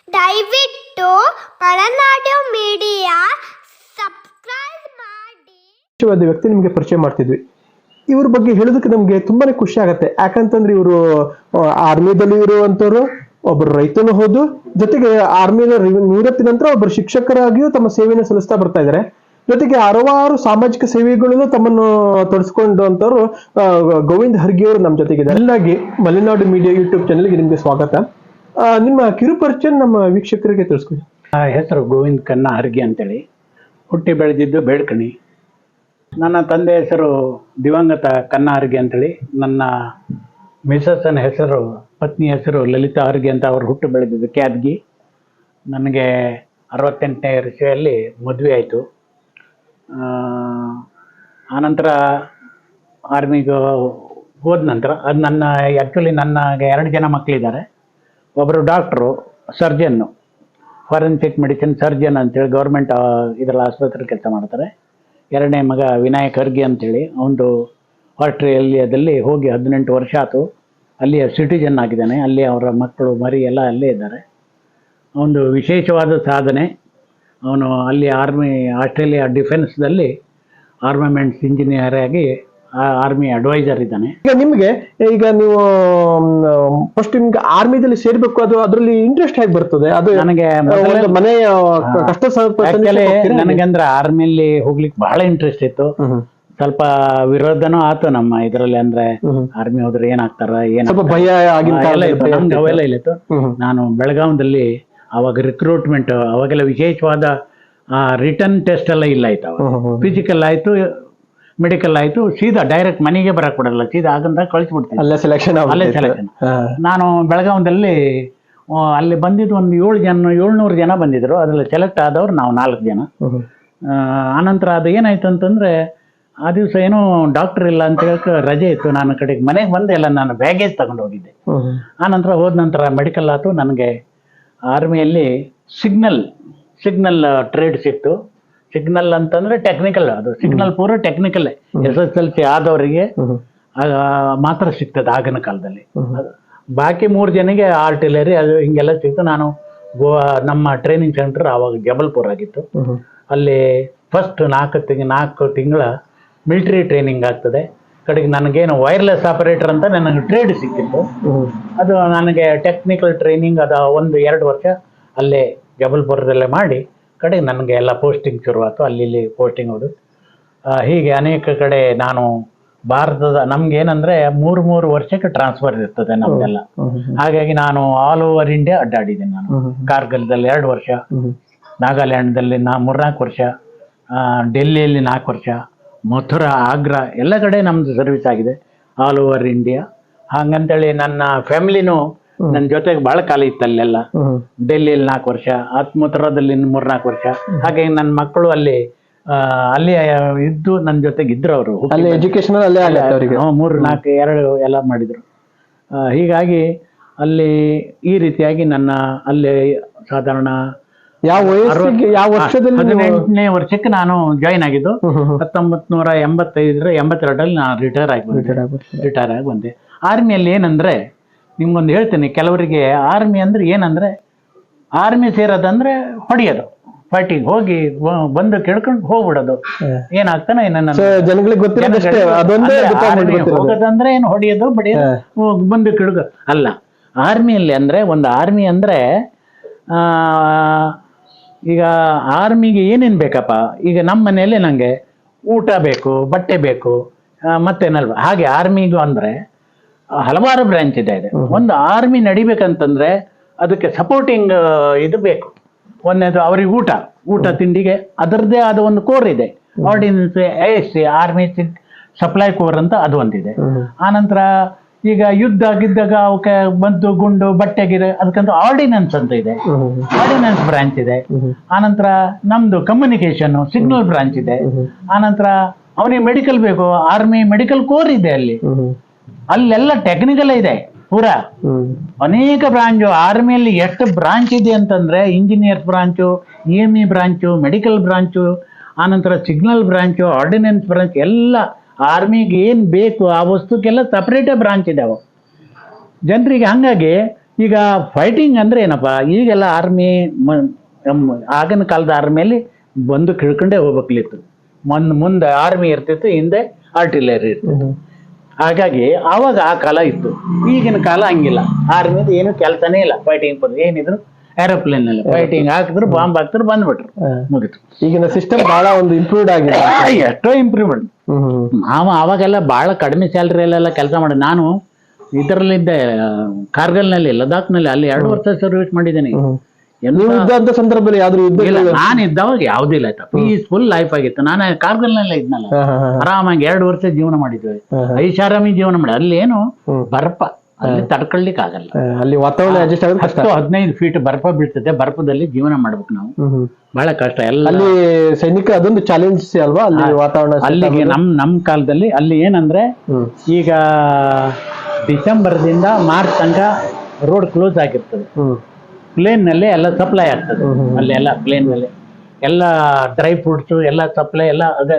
ದಯವಿಟ್ಟು Malenadu media subscribe ಮಾಡಿ. ವ್ಯಕ್ತಿ ನಿಮಗೆ ಪರಿಚಯ ಮಾಡ್ತಿದ್ವಿ. ಇವ್ರ ಬಗ್ಗೆ ಹೇಳೋದಕ್ಕೆ ನಮ್ಗೆ ತುಂಬಾನೇ ಖುಷಿ ಆಗತ್ತೆ. ಯಾಕಂತಂದ್ರೆ ಇವರು ಆರ್ಮಿದಲ್ಲಿ ಇರುವಂತವ್ರು, ಒಬ್ಬರು ರೈತನು ಹೌದು, ಜೊತೆಗೆ ಆರ್ಮಿಯ ನಿವೃತ್ತಿ ನಂತರ ಒಬ್ಬರು ಶಿಕ್ಷಕರಾಗಿಯೂ ತಮ್ಮ ಸೇವೆಯನ್ನು ಸಲ್ಲಿಸ್ತಾ ಬರ್ತಾ ಇದ್ದಾರೆ. ಜೊತೆಗೆ ಹಲವಾರು ಸಾಮಾಜಿಕ ಸೇವೆಗಳಲ್ಲೂ ತಮ್ಮನ್ನು ತೊಡಸ್ಕೊಂಡು ಅಂತವ್ರು ಗೋವಿಂದ ಹರ್ಗಿ ಅವರು ನಮ್ಮ ಜೊತೆಗಿದ್ದಾರೆ. ಹಾಗಾಗಿ ಮಲೆನಾಡು ಮೀಡಿಯಾ ಯೂಟ್ಯೂಬ್ ಚಾನೆಲ್ಗೆ ನಿಮ್ಗೆ ಸ್ವಾಗತ. ನಿಮ್ಮ ಕಿರು ಪರಿಚಯ ನಮ್ಮ ವೀಕ್ಷಕರಿಗೆ ತಿಳಿಸ್ಕೊಡಿ. ಹೆಸರು ಗೋವಿಂದ ಕನ್ನ ಹರ್ಗಿ ಅಂತೇಳಿ, ಹುಟ್ಟಿ ಬೆಳೆದಿದ್ದು ಬೇಡ್ಕಣಿ. ನನ್ನ ತಂದೆ ಹೆಸರು ದಿವಂಗತ ಕನ್ನ ಹರ್ಗಿ ಅಂತೇಳಿ, ನನ್ನ ಮಿಸಸ್ಸನ ಹೆಸರು, ಪತ್ನಿ ಹೆಸರು ಲಲಿತಾ ಹರ್ಗಿ ಅಂತ. ಅವರು ಹುಟ್ಟು ಬೆಳೆದಿದ್ದು ಕ್ಯಾದ್ಗಿ. ನನಗೆ 68ನೇ ವರ್ಷದಲ್ಲಿ ಮದುವೆ ಆಯಿತು. ಆನಂತರ ಆರ್ಮಿಗೆ ಹೋದ ನಂತರ ಅದು ನನ್ನ ನನಗೆ 2 ಜನ ಮಕ್ಕಳಿದ್ದಾರೆ. ಒಬ್ಬರು doctor, surgeon, forensic medicine surgeon ಅಂತೇಳಿ ಗೌರ್ಮೆಂಟ್ ಇದರಲ್ಲಿ ಆಸ್ಪತ್ರೆ ಕೆಲಸ ಮಾಡ್ತಾರೆ. 2ನೇ ಮಗ ವಿನಾಯಕ್ ಹರ್ಗಿ ಅಂತೇಳಿ, ಅವನು ಆಸ್ಟ್ರೇಲಿಯಾದಲ್ಲಿ ಹೋಗಿ 18 ವರ್ಷ ಆಯಿತು. ಅಲ್ಲಿಯ ಸಿಟಿಜನ್ ಆಗಿದ್ದಾನೆ. ಅಲ್ಲಿ ಅವರ ಮಕ್ಕಳು ಮರಿ ಎಲ್ಲ ಅಲ್ಲೇ ಇದ್ದಾರೆ. ಒಂದು ವಿಶೇಷವಾದ ಸಾಧನೆ. ಅವನು ಅಲ್ಲಿ ಆಸ್ಟ್ರೇಲಿಯಾ ಡಿಫೆನ್ಸ್ದಲ್ಲಿ ಆರ್ಮಮೆಂಟ್ಸ್ ಇಂಜಿನಿಯರ್ ಆಗಿ ಆರ್ಮಿ ಅಡ್ವೈಸರ್ ಇದ್ದಾನೆ. ಈಗ ನೀವು ಫಸ್ಟ್ ನಿಮ್ಗೆ ಆರ್ಮಿದಲ್ಲಿ ಸೇರ್ಬೇಕು, ಅದು ಅದರಲ್ಲಿ ಇಂಟ್ರೆಸ್ಟ್ ಹೇಗೆ ಬರ್ತದೆ? ಅದು ನನಗೆ ಮನೆಯ ಕಷ್ಟ ನನಗಂದ್ರೆ ಆರ್ಮಿಯಲ್ಲಿ ಹೋಗ್ಲಿಕ್ಕೆ ಬಹಳ ಇಂಟ್ರೆಸ್ಟ್ ಇತ್ತು. ಸ್ವಲ್ಪ ವಿರೋಧನೂ ಆಯ್ತು ನಮ್ಮ ಇದರಲ್ಲಿ. ಅಂದ್ರೆ ಆರ್ಮಿ ಹೋದ್ರೆ ಏನಾಗ್ತಾರ, ಭಯ ನಮ್ಗೆ ಅವೆಲ್ಲ ಇಲ್ಲಿತ್ತು. ನಾನು ಬೆಳಗಾವದಲ್ಲಿ ಅವಾಗ ರಿಕ್ರೂಟ್ಮೆಂಟ್, ಅವಾಗೆಲ್ಲ ವಿಶೇಷವಾದ ರಿಟರ್ನ್ ಟೆಸ್ಟ್ ಎಲ್ಲ ಇಲ್ಲ ಆಯ್ತು. ಅವಾಗ ಫಿಸಿಕಲ್ ಆಯ್ತು, ಮೆಡಿಕಲ್ ಆಯ್ತು, ಸೀದಾ ಡೈರೆಕ್ಟ್ ಮನೆಗೆ ಬರಕ್ ಕೊಡಲ್ಲ, ಸೀದಾ ಆಗಂತ ಕಳಿಸ್ಬಿಡ್ತೀನಿ. ಅಲ್ಲೇ ಸೆಲೆಕ್ಷನ್. ನಾನು ಬೆಳಗಾವದಲ್ಲಿ ಅಲ್ಲಿ ಬಂದಿದ್ದು ಒಂದು 700 ಜನ ಬಂದಿದ್ರು. ಅದ್ರಲ್ಲಿ ಸೆಲೆಕ್ಟ್ ಆದವ್ರು ನಾವು 4 ಜನ. ಆನಂತರ ಅದು ಏನಾಯ್ತು ಅಂತಂದ್ರೆ, ಆ ದಿವಸ ಏನೋ ಡಾಕ್ಟರ್ ಇಲ್ಲ ಅಂತ ಹೇಳಕ್ಕೆ ರಜೆ ಇತ್ತು. ನಾನು ಕಡೆಗೆ ಮನೆಗೆ ಬಂದೆ, ಎಲ್ಲ ನಾನು ಬ್ಯಾಗೇಜ್ ತಗೊಂಡು ಹೋಗಿದ್ದೆ. ಆನಂತರ ಹೋದ ನಂತರ ಮೆಡಿಕಲ್ ಆಯ್ತು. ನನಗೆ ಆರ್ಮಿಯಲ್ಲಿ ಸಿಗ್ನಲ್ ಟ್ರೇಡ್ ಸಿಕ್ತು. ಸಿಗ್ನಲ್ ಅಂತಂದ್ರೆ ಟೆಕ್ನಿಕಲ್, ಅದು ಸಿಗ್ನಲ್ ಪೂರ ಟೆಕ್ನಿಕಲ್. SSLC ಆದವರಿಗೆ ಮಾತ್ರ ಸಿಗ್ತದೆ ಆಗಿನ ಕಾಲದಲ್ಲಿ. ಬಾಕಿ 3 ಜನಕ್ಕೆ ಆರ್ಟಿಲರಿ ಅದು ಹಿಂಗೆಲ್ಲ ಸಿಕ್ತು. ನಾನು ನಮ್ಮ ಟ್ರೈನಿಂಗ್ ಸೆಂಟರ್ ಆವಾಗ ಜಬಲ್ಪುರ್ ಆಗಿತ್ತು. ಅಲ್ಲಿ ಫಸ್ಟ್ 4 ತಿಂಗಳ ಮಿಲಿಟರಿ ಟ್ರೈನಿಂಗ್ ಆಗ್ತದೆ. ಕಡೆಗೆ ನನಗೇನು ವೈರ್ಲೆಸ್ ಆಪರೇಟರ್ ಅಂತ ನನಗೆ ಟ್ರೇಡ್ ಸಿಕ್ಕಿತ್ತು. ಅದು ನನಗೆ ಟೆಕ್ನಿಕಲ್ ಟ್ರೈನಿಂಗ್ ಅದು 1-2 ವರ್ಷ ಅಲ್ಲೇ ಜಬಲ್ಪುರದಲ್ಲೇ ಮಾಡಿ, ಕಡೆಗೆ ನನಗೆ ಎಲ್ಲ ಪೋಸ್ಟಿಂಗ್ ಶುರುವಾಯ್ತು. ಅಲ್ಲಿ ಪೋಸ್ಟಿಂಗ್ ಹೋದು ಹೀಗೆ ಅನೇಕ ಕಡೆ ನಾನು ಭಾರತದ, ನಮ್ಗೇನಂದ್ರೆ 3 ವರ್ಷಕ್ಕೆ ಟ್ರಾನ್ಸ್ಫರ್ ಇರ್ತದೆ ನಮ್ದೆಲ್ಲ. ಹಾಗಾಗಿ ನಾನು ಆಲ್ ಓವರ್ ಇಂಡಿಯಾ ಅಡ್ಡಾಡಿದ್ದೀನಿ. ನಾನು ಕಾರ್ಗಿಲ್ದಲ್ಲಿ 2 ವರ್ಷ, ನಾಗಾಲ್ಯಾಂಡ್ದಲ್ಲಿ 3-4 ವರ್ಷ, ಡೆಲ್ಲಿಯಲ್ಲಿ 4 ವರ್ಷ, ಮಥುರಾ, ಆಗ್ರಾ ಎಲ್ಲ ಕಡೆ ನಮ್ದು ಸರ್ವಿಸ್ ಆಗಿದೆ, ಆಲ್ ಓವರ್ ಇಂಡಿಯಾ. ಹಾಗಂತೇಳಿ ನನ್ನ ಫ್ಯಾಮಿಲಿನೂ ನನ್ನ ಜೊತೆಗೆ ಬಹಳ ಕಾಲ ಇತ್ತು ಅಲ್ಲೆಲ್ಲ. ಡೆಲ್ಲಿಯಲ್ಲಿ 4 ವರ್ಷ, ಮಥುರಾದಲ್ಲಿ 3-4 ವರ್ಷ. ಹಾಗೆ ನನ್ನ ಮಕ್ಕಳು ಅಲ್ಲಿ ಇದ್ದು ನನ್ನ ಜೊತೆಗೆ ಇದ್ರು. ಅವರು ಎಜುಕೇಶನ್ 3-4 ಎಲ್ಲ ಮಾಡಿದ್ರು. ಹೀಗಾಗಿ ಅಲ್ಲಿ ಈ ರೀತಿಯಾಗಿ ನನ್ನ ಅಲ್ಲಿ ಸಾಧಾರಣ 18ನೇ ವರ್ಷಕ್ಕೆ ನಾನು ಜಾಯಿನ್ ಆಗಿದ್ದು. 1985-82 ನಾನು ರಿಟೈರ್ ಆಗಿ ಬಂದೆ. ಆರ್ಮಿಯಲ್ಲಿ ಏನಂದ್ರೆ, ನಿಮ್ಗೊಂದು ಹೇಳ್ತೀನಿ, ಕೆಲವರಿಗೆ ಆರ್ಮಿ ಅಂದ್ರೆ ಏನಂದ್ರೆ, ಆರ್ಮಿ ಸೇರೋದಂದ್ರೆ ಹೊಡೆಯೋದು, ಫೈಟಿಂಗ್ ಹೋಗಿ ಬಂದು ಕೆಡ್ಕೊಂಡು ಹೋಗ್ಬಿಡೋದು. ಏನಾಗ್ತಾನೆ ಹೋಗೋದಂದ್ರೆ ಏನು ಹೊಡೆಯೋದು, ಬಡಿಯೋದು, ಬಂದು ಕೆಡ್ಗ ಅಲ್ಲ. ಆರ್ಮಿಯಲ್ಲಿ ಅಂದ್ರೆ, ಒಂದು ಆರ್ಮಿ ಅಂದ್ರೆ ಈಗ ಆರ್ಮಿಗೆ ಏನೇನು ಬೇಕಪ್ಪ, ಈಗ ನಮ್ಮ ಮನೆಯಲ್ಲಿ ನನಗೆ ಊಟ ಬೇಕು, ಬಟ್ಟೆ ಬೇಕು, ಮತ್ತೇನಲ್ವ. ಹಾಗೆ ಆರ್ಮಿಗೂ ಅಂದ್ರೆ ಹಲವಾರು ಬ್ರಾಂಚ್ ಇದೆ. ಒಂದು ಆರ್ಮಿ ನಡಿಬೇಕಂತಂದ್ರೆ ಅದಕ್ಕೆ ಸಪೋರ್ಟಿಂಗ್ ಇದು ಬೇಕು. ಒಂದೇದು ಅವ್ರಿಗೆ ಊಟ ತಿಂಡಿಗೆ ಅದರದ್ದೇ ಆದ ಒಂದು ಕೋರ್ ಇದೆ. Ordinance ASC, army supply core ಅಂತ ಅದು ಒಂದಿದೆ. ಆನಂತರ ಈಗ ಯುದ್ಧ ಗಿದ್ದಾಗ ಅವಕ್ಕೆ ಮದ್ದು ಗುಂಡು ಬಟ್ಟೆಗಿರೆ ಅದಕ್ಕಂತ ಆರ್ಡಿನೆನ್ಸ್ ಅಂತ ಇದೆ, ಆರ್ಡಿನೆನ್ಸ್ ಬ್ರಾಂಚ್ ಇದೆ. ಆನಂತರ ನಮ್ದು ಕಮ್ಯುನಿಕೇಶನ್ ಸಿಗ್ನಲ್ ಬ್ರಾಂಚ್ ಇದೆ. ಆನಂತರ ಅವನಿಗೆ ಮೆಡಿಕಲ್ ಬೇಕು, ಆರ್ಮಿ ಮೆಡಿಕಲ್ ಕೋರ್ ಇದೆ. ಅಲ್ಲೆಲ್ಲ ಟೆಕ್ನಿಕಲ್ ಇದೆ ಪೂರಾ, ಅನೇಕ ಬ್ರಾಂಚು. ಆರ್ಮಿಯಲ್ಲಿ ಎಷ್ಟು ಬ್ರಾಂಚ್ ಇದೆ ಅಂತಂದ್ರೆ, engineers branch, EME branch, medical branch, ಆನಂತರ ಸಿಗ್ನಲ್ ಬ್ರಾಂಚು, ಆರ್ಡಿನೆನ್ಸ್ ಬ್ರಾಂಚ್ ಎಲ್ಲ. ಆರ್ಮಿಗೆ ಏನು ಬೇಕು ಆ ವಸ್ತುಕ್ಕೆಲ್ಲ ಸಪ್ರೇಟೇ ಬ್ರಾಂಚ್ ಇದಾವೆ ಜನರಿಗೆ. ಹಾಗಾಗಿ ಈಗ ಫೈಟಿಂಗ್ ಅಂದ್ರೆ ಏನಪ್ಪ, ಈಗೆಲ್ಲ ಆರ್ಮಿ ಆಗಿನ ಕಾಲದ ಆರ್ಮಿಯಲ್ಲಿ ಬಂದು ಕಿಳ್ಕೊಂಡೇ ಹೋಗ್ಬೇಕಿತ್ತು. ಮುಂದೆ ಆರ್ಮಿ ಇರ್ತಿತ್ತು, ಹಿಂದೆ ಆರ್ಟಿಲರಿ ಇರ್ತಿತ್ತು. ಹಾಗಾಗಿ ಆವಾಗ ಆ ಕಾಲ ಇತ್ತು. ಈಗಿನ ಕಾಲ ಹಂಗಿಲ್ಲ. ಆರ್ಮಿದು ಏನು ಕೆಲಸನೇ ಇಲ್ಲ. ಫೈಟಿಂಗ್ ಏನಿದ್ರು ಏರೋಪ್ಲೇನ್ ನಲ್ಲಿ ಫೈಟಿಂಗ್ ಹಾಕಿದ್ರು, ಬಾಂಬ್ ಹಾಕಿದ್ರು, ಬಂದ್ಬಿಟ್ರು, ಮುಗಿತು. ಈಗಿನ ಸಿಸ್ಟಮ್ ಬಹಳ ಒಂದು ಇಂಪ್ರೂವ್ಡ್ ಆಗಿದೆ. ಎಷ್ಟೋ ಇಂಪ್ರೂವ್ಮೆಂಟ್. ನಾವು ಅವಾಗೆಲ್ಲ ಬಹಳ ಕಡಿಮೆ ಸ್ಯಾಲ್ರಿಯಲ್ಲೆಲ್ಲ ಕೆಲಸ ಮಾಡಿ, ನಾನು ಇದರಲ್ಲಿದ್ದೆ ಕಾರ್ಗಿಲ್ನಲ್ಲಿ, ಲದಾಖ್ನಲ್ಲಿ, ಅಲ್ಲಿ 2 ವರ್ಷ ಸರ್ವಿಸ್ ಮಾಡಿದ್ದೀನಿ. ಸಂದರ್ಭದಲ್ಲಿ ನಾನು ಇದ್ದವಾಗ ಯಾವ್ದಿಲ್ಲ ಆಯ್ತಾ, ಪೀಸ್ಫುಲ್ ಲೈಫ್ ಆಗಿತ್ತು. ನಾನು ಕಾರ್ಗಿಲ್ನಲ್ಲೇ ಇದ್ನಲ್ಲ, ಆರಾಮಾಗಿ 2 ವರ್ಷ ಜೀವನ ಮಾಡಿದ್ವಿ, ಐಷಾರಾಮಿ ಜೀವನ ಮಾಡಿ. ಅಲ್ಲಿ ಏನು ಬರ್ಪ, ಅಲ್ಲಿ ತಡ್ಕೊಳ್ಲಿಕ್ಕೆ ಆಗಲ್ಲ. ಅಲ್ಲಿ ವಾತಾವರಣ 10-15 ಫೀಟ್ ಬರ್ಪ ಬೀಳ್ತದೆ. ಬರ್ಪದಲ್ಲಿ ಜೀವನ ಮಾಡ್ಬೇಕು ನಾವು, ಬಹಳ ಕಷ್ಟ. ಎಲ್ಲ ಅಲ್ಲಿ ಸೈನಿಕ ಅದೊಂದು ಚಾಲೆಂಜ್ ಅಲ್ವಾ ಅಲ್ಲಿ ವಾತಾವರಣ. ಅಲ್ಲಿಗೆ ನಮ್ ಕಾಲದಲ್ಲಿ ಅಲ್ಲಿ ಏನಂದ್ರೆ, ಈಗ ಡಿಸೆಂಬರ್ದಿಂದ ಮಾರ್ಚ್ ತನಕ ರೋಡ್ ಕ್ಲೋಸ್ ಆಗಿರ್ತದೆ. ಪ್ಲೇನ್ ನಲ್ಲಿ ಎಲ್ಲ ಸಪ್ಲೈ ಆಗ್ತದೆ. ಅಲ್ಲಿ ಎಲ್ಲ ಪ್ಲೇನ್ ನಲ್ಲಿ ಎಲ್ಲ ಡ್ರೈ ಫ್ರೂಟ್ಸ್ ಎಲ್ಲ ಸಪ್ಲೈ ಎಲ್ಲ ಅದೇ.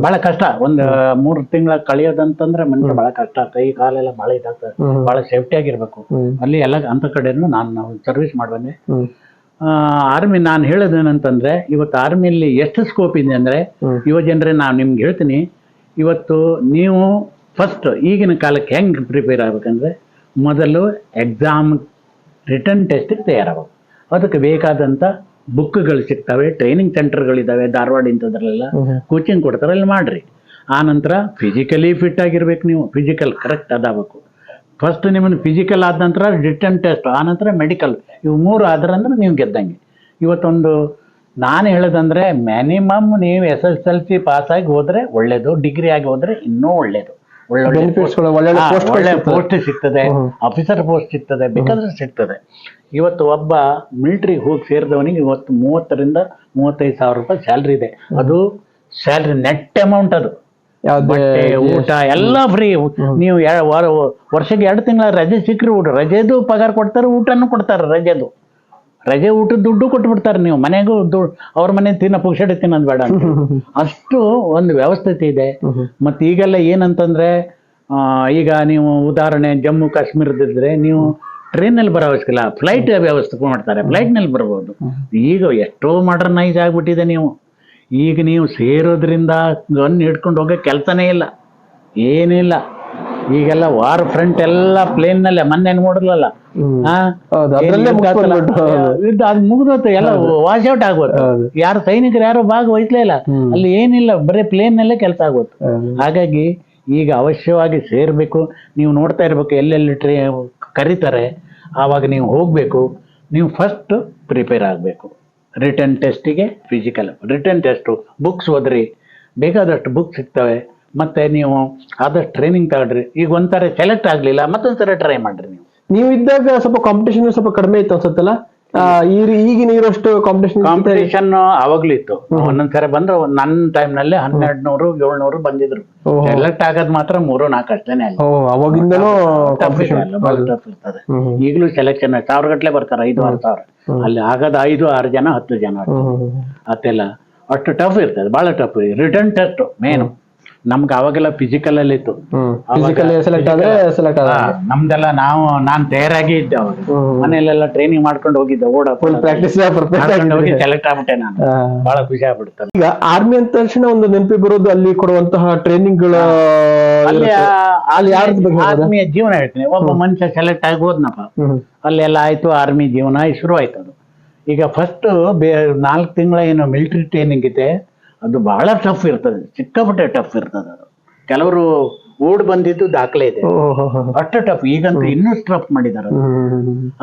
ಬಹಳ ಕಷ್ಟ. ಒಂದು 3 ತಿಂಗಳ ಕಳಿಯೋದಂತಂದ್ರೆ ಮನುಷ್ಯ ಬಹಳ ಕಷ್ಟ. ಕೈ ಕಾಲೆಲ್ಲ ಬಹಳ ಇದಾಗ್ತದೆ. ಬಹಳ ಸೇಫ್ಟಿ ಆಗಿರ್ಬೇಕು ಅಲ್ಲಿ ಎಲ್ಲ. ಅಂತ ಕಡೆನೂ ನಾವು ಸರ್ವಿಸ್ ಮಾಡ್ಬಂದೆ. ಆರ್ಮಿ ನಾನು ಹೇಳೋದೇನಂತಂದ್ರೆ, ಇವತ್ತು ಆರ್ಮಿಯಲ್ಲಿ ಎಷ್ಟು ಸ್ಕೋಪ್ ಇದೆ ಅಂದ್ರೆ, ಯುವ ಜನರೇ ನಾನು ನಿಮ್ಗೆ ಹೇಳ್ತೀನಿ, ಇವತ್ತು ನೀವು ಫಸ್ಟ್ ಈಗಿನ ಕಾಲಕ್ಕೆ ಹೆಂಗ್ ಪ್ರಿಪೇರ್ ಆಗ್ಬೇಕಂದ್ರೆ, ಮೊದಲು ಎಕ್ಸಾಮ್ ರಿಟರ್ನ್ ಟೆಸ್ಟಿಗೆ ತಯಾರಾಗಬೇಕು. ಅದಕ್ಕೆ ಬೇಕಾದಂತ ಬುಕ್ಗಳು ಸಿಗ್ತವೆ, ಟ್ರೈನಿಂಗ್ ಸೆಂಟರ್ಗಳಿದ್ದಾವೆ ಧಾರವಾಡ ಇಂಥದ್ರಲ್ಲೆಲ್ಲ ಕೋಚಿಂಗ್ ಕೊಡ್ತಾರೆ, ಅಲ್ಲಿ ಮಾಡ್ರಿ. ಆ ನಂತರ ಫಿಸಿಕಲಿ ಫಿಟ್ ಆಗಿರ್ಬೇಕು. ನೀವು ಫಿಸಿಕಲ್ ಕರೆಕ್ಟ್ ಅದಾಗಬೇಕು. ಫಸ್ಟ್ ನಿಮ್ಮನ್ನು ಫಿಸಿಕಲ್ ಆದ ನಂತರ ರಿಟರ್ನ್ ಟೆಸ್ಟ್, ಆ ನಂತರ ಮೆಡಿಕಲ್. ಇವು 3 ಆದ್ರಂದ್ರೆ ನೀವು ಗೆದ್ದಂಗೆ. ಇವತ್ತೊಂದು ನಾನು ಹೇಳೋದಂದ್ರೆ, ಮಿನಿಮಮ್ ನೀವು SSLC ಪಾಸ್ ಆಗಿ ಹೋದ್ರೆ ಒಳ್ಳೇದು, ಡಿಗ್ರಿ ಆಗಿ ಹೋದ್ರೆ ಇನ್ನೂ ಒಳ್ಳೇದು. ಒಳ್ಳೆ ಪೋಸ್ಟ್ ಸಿಗ್ತದೆ, ಆಫೀಸರ್ ಪೋಸ್ಟ್ ಸಿಗ್ತದೆ, ಬೇಕಾದ್ರೆ ಸಿಗ್ತದೆ. ಇವತ್ತು ಒಬ್ಬ ಮಿಲಿಟರಿಗೆ ಹೋಗಿ ಸೇರಿದವನಿಗೆ ಇವತ್ತು 30,000 to 35,000 ರೂಪಾಯಿ ಸ್ಯಾಲ್ರಿ ಇದೆ. ಅದು ಸ್ಯಾಲ್ರಿ ನೆಟ್ ಅಮೌಂಟ್. ಅದು ಬಟ್ಟೆ ಊಟ ಎಲ್ಲ ಫ್ರೀ. ನೀವು ವರ್ಷಕ್ಕೆ 2 ತಿಂಗಳ ರಜೆ ಸಿಕ್ಕರೆ ಊಟ, ರಜೆದು ಪಗಾರ ಕೊಡ್ತಾರೆ, ಊಟನೂ ಕೊಡ್ತಾರೆ. ರಜೆ ಊಟದ ದುಡ್ಡು ಕೊಟ್ಬಿಡ್ತಾರೆ. ನೀವು ಮನೆಗೂ ಅವ್ರ ಮನೆ ಪುಕ್ಷಟೆ ತಿನ್ನೋದು ಬೇಡ ಅಂತ. ಅಷ್ಟು ಒಂದು ವ್ಯವಸ್ಥೆ ಇದೆ. ಮತ್ತೆ ಈಗೆಲ್ಲ ಏನಂತಂದ್ರೆ, ಈಗ ನೀವು ಉದಾಹರಣೆ ಜಮ್ಮು ಕಾಶ್ಮೀರದಿದ್ರೆ ನೀವು ಟ್ರೈನಲ್ಲಿ ಬರೋ ಅವಶ್ಯಕಿಲ್ಲ, ಫ್ಲೈಟ್ ವ್ಯವಸ್ಥೆ ಮಾಡ್ತಾರೆ, ಫ್ಲೈಟ್ ನಲ್ಲಿ ಬರ್ಬೋದು. ಈಗ ಎಷ್ಟೋ ಮಾಡರ್ನೈಸ್ ಆಗ್ಬಿಟ್ಟಿದೆ. ಈಗ ನೀವು ಸೇರೋದ್ರಿಂದ ಗನ್ ಹಿಡ್ಕೊಂಡು ಹೋಗೋ ಕೆಲಸನೇ ಇಲ್ಲ, ಏನಿಲ್ಲ. ಈಗೆಲ್ಲ ವಾರ್ ಫ್ರಂಟ್ ಎಲ್ಲ ಪ್ಲೇನ್ ನಲ್ಲೇ. ಮೊನ್ನೆ ನೋಡಲ್ಲ, ಅದು ಮುಗಿದೋತು, ಎಲ್ಲ ವಾಶ್ ಔಟ್ ಆಗೋದು. ಯಾರು ಸೈನಿಕರು ಯಾರು ಭಾಗವಹಿಸ್ಲೇ ಇಲ್ಲ ಅಲ್ಲಿ, ಏನಿಲ್ಲ, ಬರೀ ಪ್ಲೇನ್ ನಲ್ಲೇ ಕೆಲಸ ಆಗೋದು. ಹಾಗಾಗಿ ಈಗ ಅವಶ್ಯವಾಗಿ ಸೇರ್ಬೇಕು. ನೀವು ನೋಡ್ತಾ ಇರ್ಬೇಕು, ಎಲ್ಲೆಲ್ಲಿ ಕರೀತಾರೆ ಆವಾಗ ನೀವು ಹೋಗ್ಬೇಕು. ನೀವು ಫಸ್ಟ್ ಪ್ರಿಪೇರ್ ಆಗಬೇಕು ರಿಟರ್ನ್ ಟೆಸ್ಟಿಗೆ. ಫಿಸಿಕಲ್ ರಿಟರ್ನ್ ಟೆಸ್ಟು, ಬುಕ್ಸ್ ಓದ್ರಿ, ಬೇಕಾದಷ್ಟು ಬುಕ್ಸ್ ಸಿಗ್ತವೆ. ಮತ್ತೆ ನೀವು ಆದಷ್ಟು ಟ್ರೈನಿಂಗ್ ತಗೊಳ್ರಿ. ಈಗ ಒಂದ್ಸರಿ ಸೆಲೆಕ್ಟ್ ಆಗ್ಲಿಲ್ಲ, ಮತ್ತೊಂದ್ಸರಿ ಟ್ರೈ ಮಾಡ್ರಿ. ನೀವು ಇದ್ದಾಗ ಸ್ವಲ್ಪ ಕಾಂಪಿಟೇಷನ್ ಸ್ವಲ್ಪ ಕಡಿಮೆ ಇತ್ತು ಅನ್ಸುತ್ತಲ್ಲ, ಈಗಿನ ಇರೋಷ್ಟು ಕಾಂಪಿಟೇಷನ್ ಅವಾಗ್ಲೂ ಇತ್ತು. ಒಂದೊಂದ್ಸರಿ ಬಂದ್ರೆ ನನ್ನ ಟೈಮ್ ನಲ್ಲಿ 1200, 700 ಬಂದಿದ್ರು. ಸೆಲೆಕ್ಟ್ ಆಗೋದ್ ಮಾತ್ರ 3-4 ಅಷ್ಟೇನೆ. ಅವಾಗಿಂದನೂ ಇರ್ತದೆ. ಈಗಲೂ ಸೆಲೆಕ್ಷನ್ 1000 ಗಟ್ಲೆ ಬರ್ತಾರೆ, 5-6 ಸಾವಿರ. ಅಲ್ಲಿ ಆಗದ 5-6 ಜನ 10 ಜನ ಅದೆಲ್ಲ ಅಷ್ಟು ಟಫ್ ಇರ್ತದೆ, ಬಹಳ ಟಫ್. Return test main. ನಮ್ಗೆ ಅವಾಗೆಲ್ಲ ಫಿಸಿಕಲ್ ಅಲ್ಲಿ ಇತ್ತು. ನಮ್ದೆಲ್ಲ ನಾನ್ ತಯಾರಾಗಿ ಇದ್ದೆ ಅವಾಗ. ಮನೆಯಲ್ಲೆಲ್ಲ ಟ್ರೈನಿಂಗ್ ಮಾಡ್ಕೊಂಡು ಹೋಗಿದ್ದೆ, ಹೋಗಿ ಸೆಲೆಕ್ಟ್ ಆಗ್ಬಿಟ್ಟೆ ನಾನು. ಬಹಳ ಖುಷಿ ಆಗ್ಬಿಡುತ್ತೆ. ಈಗ ಆರ್ಮಿ ಅಂತ ತಕ್ಷಣ ಒಂದು ನೆನಪಿ ಬರೋದು ಅಲ್ಲಿ ಕೊಡುವಂತಹ ಟ್ರೈನಿಂಗ್ ಗಳು. ಆರ್ಮಿಯ ಜೀವನ ಹೇಳ್ತೀನಿ. ಒಬ್ಬ ಮನುಷ್ಯ ಸೆಲೆಕ್ಟ್ ಆಗಿ ಹೋದ್ನಪ್ಪ, ಅಲ್ಲೆಲ್ಲ ಆಯ್ತು, ಆರ್ಮಿ ಜೀವನ ಶುರು ಆಯ್ತು. ಅದು ಈಗ ಫಸ್ಟ್ 4 ತಿಂಗಳ ಏನು ಮಿಲಿಟರಿ ಟ್ರೈನಿಂಗ್ ಇದೆ, ಅದು ಬಹಳ ಟಫ್ ಇರ್ತದೆ, ಸಿಕ್ಕಾಪಟ್ಟೆ ಟಫ್ ಇರ್ತದೆ. ಅದು ಕೆಲವರು ಓಡ್ ಬಂದಿದ್ದು ದಾಖಲೆ ಇದೆ, ಅಷ್ಟು ಟಫ್. ಈಗಂತೂ ಇನ್ನೂ ಟಫ್ ಮಾಡಿದಾರೆ.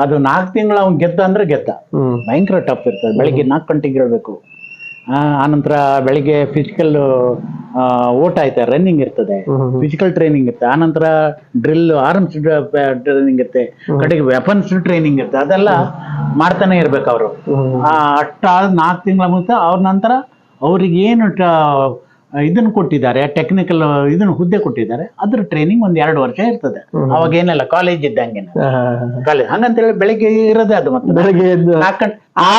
ಅದು 4 ತಿಂಗಳ ಅವ್ನು ಗೆದ್ದ ಅಂದ್ರೆ ಗೆದ್ದ. ಭಯಂಕರ ಟಫ್ ಇರ್ತದೆ. ಬೆಳಿಗ್ಗೆ 4 ಗಂಟೆಗೆ ಇರಬೇಕು. ಆನಂತರ ಬೆಳಿಗ್ಗೆ ಫಿಸಿಕಲ್ ಓಟ ಆಯ್ತಾ, ರನ್ನಿಂಗ್ ಇರ್ತದೆ, ಫಿಸಿಕಲ್ ಟ್ರೈನಿಂಗ್ ಇರುತ್ತೆ. ಆನಂತರ ಡ್ರಿಲ್, ಆರ್ಮ್ಸ್ ಟ್ರೈನಿಂಗ್ ಇರುತ್ತೆ, ಕಡೆಗೆ ವೆಪನ್ಸ್ ಟ್ರೈನಿಂಗ್ ಇರುತ್ತೆ. ಅದೆಲ್ಲ ಮಾಡ್ತಾನೆ ಇರ್ಬೇಕು ಅವರು. ಅಷ್ಟಾದ 4 ತಿಂಗಳ ಮುಂಚೆ ಅವ್ರ ನಂತರ ಅವ್ರಿಗೆ ಏನು ಇದನ್ನ ಕೊಟ್ಟಿದ್ದಾರೆ, ಟೆಕ್ನಿಕಲ್ ಇದನ್ನ ಹುದ್ದೆ ಕೊಟ್ಟಿದ್ದಾರೆ. ಅದ್ರ ಟ್ರೈನಿಂಗ್ ಒಂದ್ 2 ವರ್ಷ ಇರ್ತದೆ. ಅವಾಗ ಏನೆಲ್ಲ ಕಾಲೇಜ್ ಇದ್ದಂಗೆ, ಕಾಲೇಜ್ ಹಂಗಂತೇಳಿ ಬೆಳಿಗ್ಗೆ ಇರೋದೇ ಅದು. ಮತ್ತೆ ಬೆಳಗ್ಗೆ ಎದ್ದು 4 ಗಂಟೆ ಆ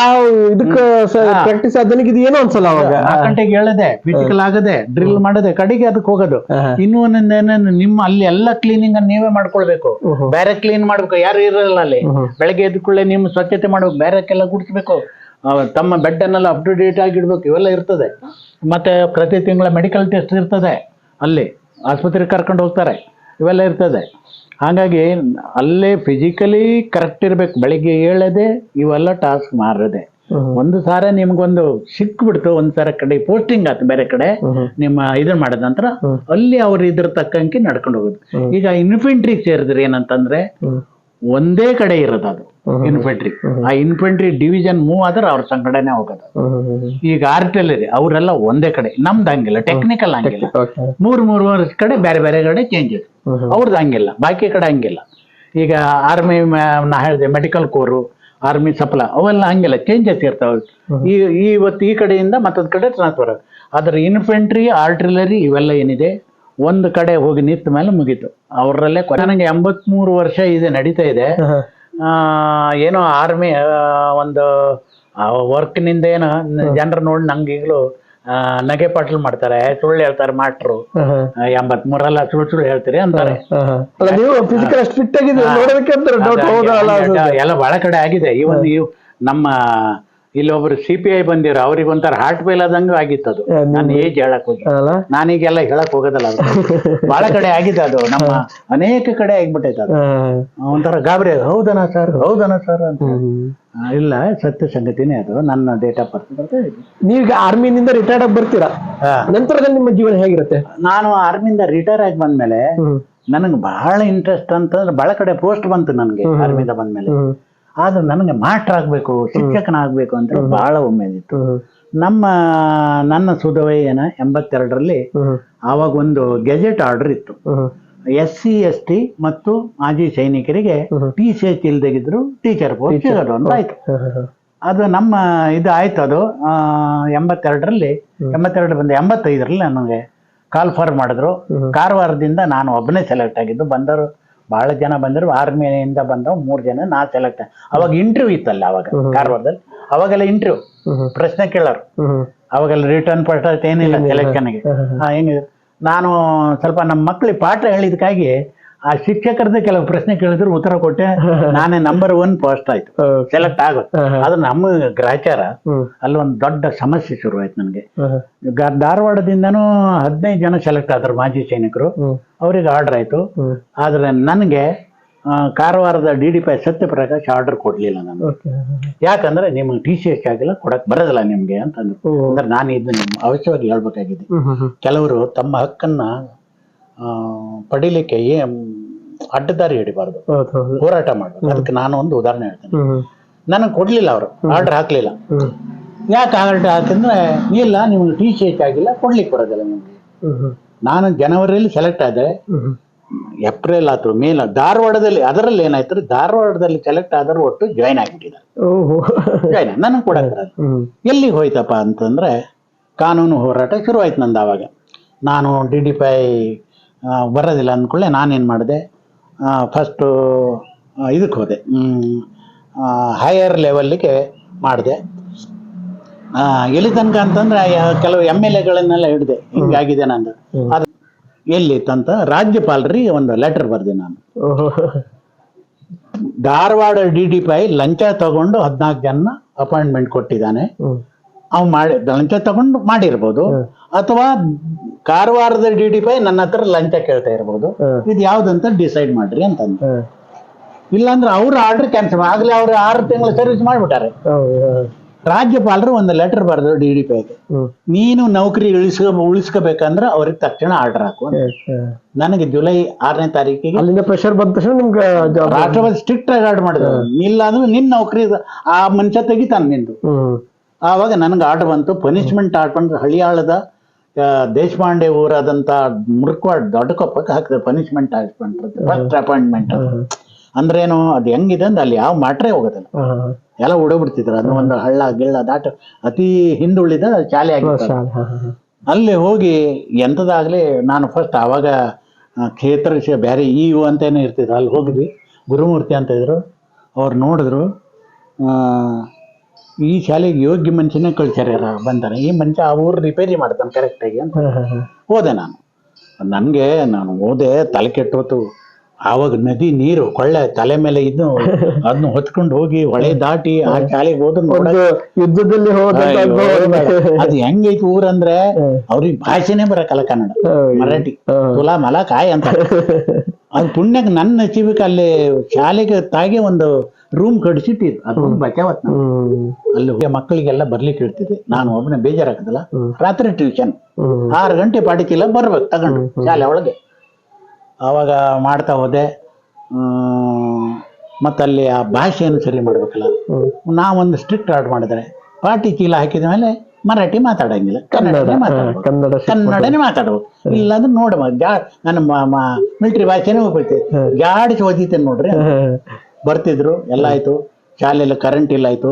ಇದಕ್ಕೆ ಪ್ರಾಕ್ಟೀಸ್ ಆದನಿಗೆ ಇದು ಏನೋ ಅನ್ಸಲ್ಲ ಅವಾಗ. 4 ಗಂಟೆಗೆ ಹೇಳದೆ, ಫಿಸಿಕಲ್ ಆಗದೆ, ಡ್ರಿಲ್ ಮಾಡದೆ, ಕಡೆಗೆ ಅದಕ್ಕೆ ಹೋಗೋದು. ಇನ್ನೂ ಒಂದೊಂದೇನು ನಿಮ್ಮ ಅಲ್ಲಿ ಎಲ್ಲ ಕ್ಲೀನಿಂಗ್ ಅನ್ನು ನೀವೇ ಮಾಡ್ಕೊಳ್ಬೇಕು. ಬೇರೆ ಕ್ಲೀನ್ ಮಾಡ್ಬೇಕು, ಯಾರು ಇರಲ್ಲ ಅಲ್ಲಿ. ಬೆಳಗ್ಗೆ ಎದ್ದ ಕೂಡಲೇ ನಿಮ್ಮ ಸ್ವಚ್ಛತೆ ಮಾಡ್ಬೇಕು, ಬೇರೆಕ್ಕೆಲ್ಲ ಗುಡಿಸ್ಬೇಕು, ತಮ್ಮ ಬೆಡ್ ಅನ್ನೆಲ್ಲ ಅಪ್ ಟು ಡೇಟ್ ಆಗಿಡ್ಬೇಕು. ಇವೆಲ್ಲ ಇರ್ತದೆ. ಮತ್ತೆ ಪ್ರತಿ ತಿಂಗಳ ಮೆಡಿಕಲ್ ಟೆಸ್ಟ್ ಇರ್ತದೆ, ಅಲ್ಲಿ ಆಸ್ಪತ್ರೆಗೆ ಕರ್ಕೊಂಡು ಹೋಗ್ತಾರೆ, ಇವೆಲ್ಲ ಇರ್ತದೆ. ಹಾಗಾಗಿ ಅಲ್ಲೇ ಫಿಸಿಕಲಿ ಕರೆಕ್ಟ್ ಇರ್ಬೇಕು. ಬೆಳಿಗ್ಗೆ ಹೇಳದೆ ಇವೆಲ್ಲ ಟಾಸ್ಕ್ ಮಾರದೆ. ಒಂದು ಸಾರ ನಿಮ್ಗೊಂದು ಸಿಕ್ಬಿಡ್ತು, ಒಂದ್ ಸಾರ ಕಡೆ ಪೋಸ್ಟಿಂಗ್ ಆಯ್ತು ಬೇರೆ ಕಡೆ, ನಿಮ್ಮ ಇದನ್ನ ಮಾಡಿದ ನಂತರ ಅಲ್ಲಿ ಅವ್ರು ಇದ್ರ ತಕ್ಕಂಗೆ ನಡ್ಕೊಂಡು ಹೋಗುದು. ಈಗ ಇನ್ಫೆಂಟ್ರಿ ಸೇರಿದ್ರೆ ಏನಂತಂದ್ರೆ ಒಂದೇ ಕಡೆ ಇರೋದು ಅದು ಇನ್ಫೆಂಟ್ರಿ. ಆ ಇನ್ಫೆಂಟ್ರಿ ಡಿವಿಷನ್ ಮೂವ್ ಆದ್ರೆ ಅವ್ರ ಸಂಗಡನೆ ಹೋಗೋದು. ಈಗ ಆರ್ಟಿಲರಿ ಅವರೆಲ್ಲ ಒಂದೇ ಕಡೆ. ನಮ್ದು ಹಂಗಿಲ್ಲ, ಟೆಕ್ನಿಕಲ್ ಹಂಗಿಲ್ಲ. 3 ವರ್ಷ ಕಡೆ ಬೇರೆ ಬೇರೆ ಕಡೆ ಚೇಂಜಸ್. ಅವ್ರದ್ದು ಹಂಗಿಲ್ಲ, ಬಾಕಿ ಕಡೆ ಹಂಗಿಲ್ಲ. ಈಗ ಆರ್ಮಿ ನಾ ಹೇಳಿದೆ ಮೆಡಿಕಲ್ ಕೋರು, ಆರ್ಮಿ ಸಪ್ಲಾ, ಅವೆಲ್ಲ ಹಂಗಿಲ್ಲ, ಚೇಂಜಸ್ ಇರ್ತಾವೆ. ಇವತ್ತು ಈ ಕಡೆಯಿಂದ ಮತ್ತೊಂದು ಕಡೆ ಟ್ರಾನ್ಸ್ಫರ್. ಆದ್ರೆ ಇನ್ಫೆಂಟ್ರಿ, ಆರ್ಟಿಲರಿ ಇವೆಲ್ಲ ಏನಿದೆ ಒಂದು ಕಡೆ ಹೋಗಿ ನಿಂತ ಮೇಲೆ ಮುಗೀತು. ಅವರಲ್ಲೇ ನನಗೆ 83 ವರ್ಷ ಇದೆ ನಡೀತಾ ಇದೆ. ಏನೋ ಆರ್ಮಿ ಒಂದು ವರ್ಕ್ನಿಂದ ಏನೋ ಜನರು ನೋಡಿ ನಂಗೆ ಈಗಲೂ ನಗೆ ಪಾಟಲ್ ಮಾಡ್ತಾರೆ, ಸುಳ್ಳು ಹೇಳ್ತಾರೆ ಮಾಟ್ರು. 83 ಸುಳ್ಳು ಹೇಳ್ತೀರಿ ಅಂತಾರೆ. ಎಲ್ಲ ಬಹಳ ಕಡೆ ಆಗಿದೆ. ನಮ್ಮ ಇಲ್ಲೊಬ್ರು CPI ಬಂದಿರೋ ಅವ್ರಿಗೆ ಒಂಥರ ಹಾರ್ಟ್ ಫೇಲ್ ಆದಂಗ ಆಗಿತ್ತು. ಅದು ನನ್ನ ಏಜ್ ಹೇಳಕ್ ಹೋಗಿ, ನಾನೀಗೆಲ್ಲ ಹೇಳಕ್ ಹೋಗೋದಲ್ಲ. ಅದು ಬಹಳ ಕಡೆ ಆಗಿದೆ, ಅದು ನಮ್ಮ ಅನೇಕ ಕಡೆ ಆಗ್ಬಿಟ್ಟೈತೆ. ಅದು ಒಂಥರ ಗಾಬರಿ, ಹೌದನಾ ಸರ್ ಅಂತ. ಇಲ್ಲ, ಸತ್ಯ ಸಂಗತಿನೇ ಅದು. ನನ್ನ ಡೇಟ್ ಆಫ್ ಬರ್ತ್ ಬರ್ತಾ ಇದೆ. ನೀವೀಗ ಆರ್ಮಿನಿಂದ ರಿಟೈರ್ಡ್ ಆಗಿ ಬರ್ತೀರಾ, ನಂತರದಲ್ಲಿ ನಿಮ್ಮ ಜೀವನ ಹೇಗಿರುತ್ತೆ? ನಾನು ಆರ್ಮಿಯಿಂದ ರಿಟೈರ್ ಆಗಿ ಬಂದ್ಮೇಲೆ ನನಗೆ ಬಹಳ ಇಂಟ್ರೆಸ್ಟ್ ಅಂತಂದ್ರೆ ಬಹಳ ಕಡೆ ಪೋಸ್ಟ್ ಬಂತು ನನಗೆ ಆರ್ಮಿಯಿಂದ ಬಂದ್ಮೇಲೆ. ಆದ್ರೆ ನನಗೆ ಮಾಸ್ಟರ್ ಆಗ್ಬೇಕು, ಶಿಕ್ಷಕನಾಗ್ಬೇಕು ಅಂತ ಬಹಳ ಉಮೇದಿತ್ತು. ನನ್ನ ಸುಧವಯ್ಯನ 82ರಲ್ಲಿ ಆವಾಗ ಒಂದು ಗೆಜೆಟ್ ಆರ್ಡರ್ ಇತ್ತು. SC ST ಮತ್ತು ಮಾಜಿ ಸೈನಿಕರಿಗೆ TCH ಇಲ್ದಾಗಿದ್ರು ಟೀಚರ್ ಪೋಸ್ಟ್ ಸಿಗೋದು ಅಂತ ಆಯ್ತು. ಅದು ನಮ್ಮ ಇದು ಆಯ್ತು. ಅದು 82ರಲ್ಲಿ 82 ಬಂದ 85ರಲ್ಲಿ ನನಗೆ ಕಾಲ್ ಫಾರ್ ಮಾಡಿದ್ರು. ಕಾರವಾರದಿಂದ ನಾನು ಒಬ್ಬನೇ ಸೆಲೆಕ್ಟ್ ಆಗಿದ್ದು. ಬಂದರು ಬಹಳ ಜನ ಬಂದರು, ಆರ್ಮಿಯಿಂದ ಬಂದವು 3 ಜನ, ನಾ ಸೆಲೆಕ್ಟ್. ಅವಾಗ ಇಂಟರ್ವ್ಯೂ ಇತ್ತಲ್ಲ ಅವಾಗ ಕಾರವಾರದಲ್ಲಿ. ಅವಾಗೆಲ್ಲ ಇಂಟರ್ವ್ಯೂ ಪ್ರಶ್ನೆ ಕೇಳೋರು. ಅವಾಗೆಲ್ಲ ರಿಟರ್ನ್ ಪರ್ಸೆಂಟ್ ಏನಿಲ್ಲ ಸೆಲೆಕ್ಷನ್ಗೆ. ಹೆಂಗಿದೆ, ನಾನು ಸ್ವಲ್ಪ ನಮ್ಮ ಮಕ್ಕಳಿಗೆ ಪಾಠ ಹೇಳಿದಕ್ಕಾಗಿ ಆ ಶಿಕ್ಷಕರದ ಕೆಲವು ಪ್ರಶ್ನೆ ಕೇಳಿದ್ರು, ಉತ್ತರ ಕೊಟ್ಟೆ. ನಾನೇ ನಂಬರ್ 1 ಪೋಸ್ಟ್ ಆಯ್ತು, ಸೆಲೆಕ್ಟ್ ಆಗೋದು. ಅದು ನಮ್ಮ ಗ್ರಾಚಾರ. ಅಲ್ಲಿ ಒಂದು ದೊಡ್ಡ ಸಮಸ್ಯೆ ಶುರುವಾಯ್ತು ನನಗೆ. ಧಾರವಾಡದಿಂದನೂ 15 ಜನ ಸೆಲೆಕ್ಟ್ ಆದ್ರು ಮಾಜಿ ಸೈನಿಕರು, ಅವ್ರಿಗೆ ಆರ್ಡರ್ ಆಯ್ತು. ಆದ್ರೆ ನನಗೆ ಕಾರವಾರದ DDP ಸತ್ಯಪ್ರಕಾಶ್ ಆರ್ಡರ್ ಕೊಡ್ಲಿಲ್ಲ ನಾನು. ಯಾಕಂದ್ರೆ ನಿಮ್ಗೆ TCH ಆಗಿಲ್ಲ, ಕೊಡಕ್ ಬರೋದಿಲ್ಲ ನಿಮ್ಗೆ ಅಂತಂದ್ರು. ಅಂದ್ರೆ ನಾನು ಇದನ್ನ ಅವಶ್ಯವಾಗಿ ಹೇಳ್ಬೇಕಾಗಿದೆ. ಕೆಲವರು ತಮ್ಮ ಹಕ್ಕನ್ನ ಪಡಿಲಿಕ್ಕೆ ಅಡ್ಡದಾರಿ ಹಿಡಿಬಾರ್ದು, ಹೋರಾಟ ಮಾಡ್ಬೇಕು. ಅದಕ್ಕೆ ನಾನು ಒಂದು ಉದಾಹರಣೆ ಹೇಳ್ತೇನೆ. ನನಗೆ ಕೊಡ್ಲಿಲ್ಲ, ಅವರು ಆರ್ಡರ್ ಹಾಕ್ಲಿಲ್ಲ. ಯಾಕೆ ಆರ್ಡರ್ ಹಾಕಿದ್ರೆ, ಇಲ್ಲ ನಿಮ್ಗೆ TCH ಆಗಿಲ್ಲ, ಕೊಡ್ಲಿಕ್ಕೆ ಬರೋದಿಲ್ಲ ನಿಮ್ಗೆ. ನಾನು ಜನವರಿಯಲ್ಲಿ ಸೆಲೆಕ್ಟ್ ಆದ್ರೆ ಏಪ್ರಿಲ್ ಆಯ್ತು, ಮೇಲ ಧಾರವಾಡದಲ್ಲಿ. ಅದರಲ್ಲಿ ಏನಾಯ್ತು, ಧಾರವಾಡದಲ್ಲಿ ಸೆಲೆಕ್ಟ್ ಆದರೂ ಒಟ್ಟು ಜಾಯ್ನ್ ಆಗಿಬಿಟ್ಟಿದ್ದಾರೆ. ಜಾಯ್ನ್ ನನಗೆ ಕೊಡಕ್ ಎಲ್ಲಿಗೆ ಹೋಯ್ತಪ್ಪ ಅಂತಂದ್ರೆ ಕಾನೂನು ಹೋರಾಟ ಶುರುವಾಯ್ತು ನಂದು. ಆವಾಗ ನಾನು DDP ಬರೋದಿಲ್ಲ ಅಂದ್ಕೊಳ್ಳೆ ನಾನೇನು ಮಾಡಿದೆ, ಫಸ್ಟು ಇದಕ್ಕೆ ಹೋದೆ, ಹೈಯರ್ ಲೆವೆಲ್ಲಿಗೆ ಮಾಡಿದೆ. ಎಲ್ಲಿ ತನಕ ಅಂತಂದ್ರೆ ಕೆಲವು MLAಗಳನ್ನೆಲ್ಲ ಹಿಡಿದೆ, ಹಿಂಗಾಗಿದೆ ನಂದು. ಅದು ಎಲ್ಲಿತ್ತಂತ ರಾಜ್ಯಪಾಲರಿಗೆ ಒಂದು ಲೆಟರ್ ಬರ್ದೆ ನಾನು. ಧಾರವಾಡ DDP ಲಂಚ ತಗೊಂಡು 14 ಜನ ಅಪಾಯಿಂಟ್ಮೆಂಟ್ ಕೊಟ್ಟಿದ್ದಾನೆ. ಅವ್ ಮಾಡಿ ಲಂಚ ತಗೊಂಡು ಮಾಡಿರ್ಬೋದು, ಅಥವಾ ಕಾರವಾರದ DDP ನನ್ನ ಹತ್ರ ಲಂಚ ಕೇಳ್ತಾ ಇರ್ಬೋದು. ಇದು ಯಾವ್ದಂತ ಡಿಸೈಡ್ ಮಾಡ್ರಿ ಅಂತಂದು. ಇಲ್ಲಾಂದ್ರೆ ಅವ್ರ ಆರ್ಡರ್ ಕ್ಯಾನ್ಸಲ್ ಆಗ್ಲೇ. ಅವ್ರು 6 ತಿಂಗಳ ಸರ್ವಿಸ್ ಮಾಡ್ಬಿಟ್ಟಾರೆ. ರಾಜ್ಯಪಾಲರು ಒಂದು ಲೆಟರ್ ಬರೆದ್ರು DDPಗೆ, ನೀನು ನೌಕರಿ ಉಳಿಸ್ಕೋಬೇಕಂದ್ರೆ ಅವ್ರಿಗೆ ತಕ್ಷಣ ಆರ್ಡರ್ ಹಾಕು. ನನಗೆ ಜುಲೈ 6ನೇ ತಾರೀಕಿಗೆ ಅಲ್ಲಿಂದ ಪ್ರೆಷರ್ ಬಂದ ತಕ್ಷಣ ನಿಮ್ಗೆ ರಾಷ್ಟ್ರಪತಿ ಸ್ಟ್ರಿಕ್ಟ್ ಆಗಿ ಆರ್ಡರ್ ಮಾಡಿದ್ರು, ಇಲ್ಲ ಅಂದ್ರೆ ನಿನ್ ನೌಕರಿ ಆ ಮನುಷ್ಯ ತೆಗಿತಾನೆ ನಿಂದು. ಆವಾಗ ನನಗೆ ಆರ್ಡರ್ ಬಂತು, ಪನಿಷ್ಮೆಂಟ್ ಆರ್ಡರ್. ಹಳಿಯಾಳದ ದೇಶಪಾಂಡೆ ಊರಾದಂತ ಮುರ್ಕವಾಡ್ ದೊಡ್ಡ ಕೊಪ್ಪಕ್ಕೆ ಹಾಕಿದ್ರೆ ಪನಿಷ್ಮೆಂಟ್ ಫಸ್ಟ್ ಅಪಾಯಿಂಟ್ಮೆಂಟ್. ಅಂದ್ರೇನು, ಅದು ಹೆಂಗಿದೆ ಅಂದ್ರೆ ಅಲ್ಲಿ ಯಾವ ಮಾಟ್ರೆ ಹೋಗೋದಿಲ್ಲ, ಎಲ್ಲ ಉಡೋಗ್ಬಿಡ್ತಿದ್ರು. ಅದು ಒಂದು ಹಳ್ಳ ಗಿಳ್ಳ ದಾಟ ಅತಿ ಹಿಂದುಳಿದ ಶಾಲೆ ಆಗಿತ್ತು. ಅಲ್ಲಿ ಹೋಗಿ ಎಂಥದಾಗಲಿ ನಾನು ಫಸ್ಟ್ ಆವಾಗ ಕ್ಷೇತ್ರ ಬೇರೆ ಇವು ಅಂತೇನೋ ಇರ್ತಿದ್ರು, ಅಲ್ಲಿ ಹೋಗಿದ್ವಿ. ಗುರುಮೂರ್ತಿ ಅಂತ ಇದ್ರು, ಅವ್ರು ನೋಡಿದ್ರು, ಈ ಶಾಲೆಗೆ ಯೋಗ್ಯ ಮನುಷ್ಯನೇ ಕಳ್ಸ್ಯಾರ ಬಂದಾನೆ, ಈ ಮನುಷ್ಯ ಆ ಊರು ರಿಪೇರಿ ಮಾಡ್ತಾನೆ ಕರೆಕ್ಟಾಗಿ ಅಂತ ಹೋದೆ ನಾನು. ನಾನು ಹೋದೆ, ತಲೆ ಕೆಟ್ಟೋತು. ಆವಾಗ ನದಿ ನೀರು ಕೊಳ್ಳೆ ತಲೆ ಮೇಲೆ ಇದ್ದು ಅದನ್ನ ಹೊತ್ಕೊಂಡು ಹೋಗಿ ಹೊಳೆ ದಾಟಿ ಆ ಶಾಲೆಗೆ ಹೋದ ಯುದ್ಧದಲ್ಲಿ ಅದು ಹೆಂಗೈತಿ ಊರಂದ್ರೆ ಅವ್ರಿಗೆ ಭಾಷೆನೇ ಬರಕಲ್ಲ, ಕನ್ನಡ ಮರಾಠಿ ತುಲಾ ಮಲ ಕಾಯ್ ಅಂತ. ಅದು ಪುಣ್ಯಕ್ಕೆ ನನ್ನ ನಸೀಬಕ್ಕೆ ಅಲ್ಲಿ ಶಾಲೆಗೆ ತಾಗೆ ಒಂದು ರೂಮ್ ಕಡಿಸಿಟ್ಟಿದ್ರು, ಅದೊಂದು ಬಚಾವತ್. ಅಲ್ಲಿ ಮಕ್ಕಳಿಗೆಲ್ಲ ಬರ್ಲಿಕ್ಕೆ ಇರ್ತಿದ್ದೆ, ನಾನು ಒಬ್ಬನೇ ಬೇಜಾರಾಗದಲ್ಲ. ರಾತ್ರಿ ಟ್ಯೂಷನ್ 6 ಗಂಟೆ ಪಾಡಿಕಿಲ್ಲ ಬರ್ಬೇಕು ತಗೊಂಡು ಶಾಲೆ ಒಳಗೆ. ಆವಾಗ ಮಾಡ್ತಾ ಹೋದೆ. ಮತ್ತಲ್ಲಿ ಆ ಭಾಷೆಯನ್ನು ಸರಿ ಮಾಡ್ಬೇಕಲ್ಲ. ನಾವೊಂದು ಸ್ಟ್ರಿಕ್ಟ್ ಆರ್ಡರ್ ಮಾಡಿದ್ರೆ ಪಾಟಿ ಚೀಲ ಹಾಕಿದ ಮೇಲೆ ಮರಾಠಿ ಮಾತಾಡಂಗಿಲ್ಲ, ಕನ್ನಡನೇ ಮಾತಾಡ್ಬೇಕು. ಇಲ್ಲಾಂದ್ರೆ ನೋಡುವ ನನ್ನ ಮಿಲಿಟರಿ ಭಾಷೆನೇ ಹೋಗ್ಬೇಕು, ಜಾಡಿಸಿ ಓದಿತೇನೆ ನೋಡ್ರಿ. ಬರ್ತಿದ್ರು, ಎಲ್ಲ ಆಯ್ತು. ಶಾಲೆಯಲ್ಲಿ ಕರೆಂಟ್ ಇಲ್ಲ ಆಯ್ತು.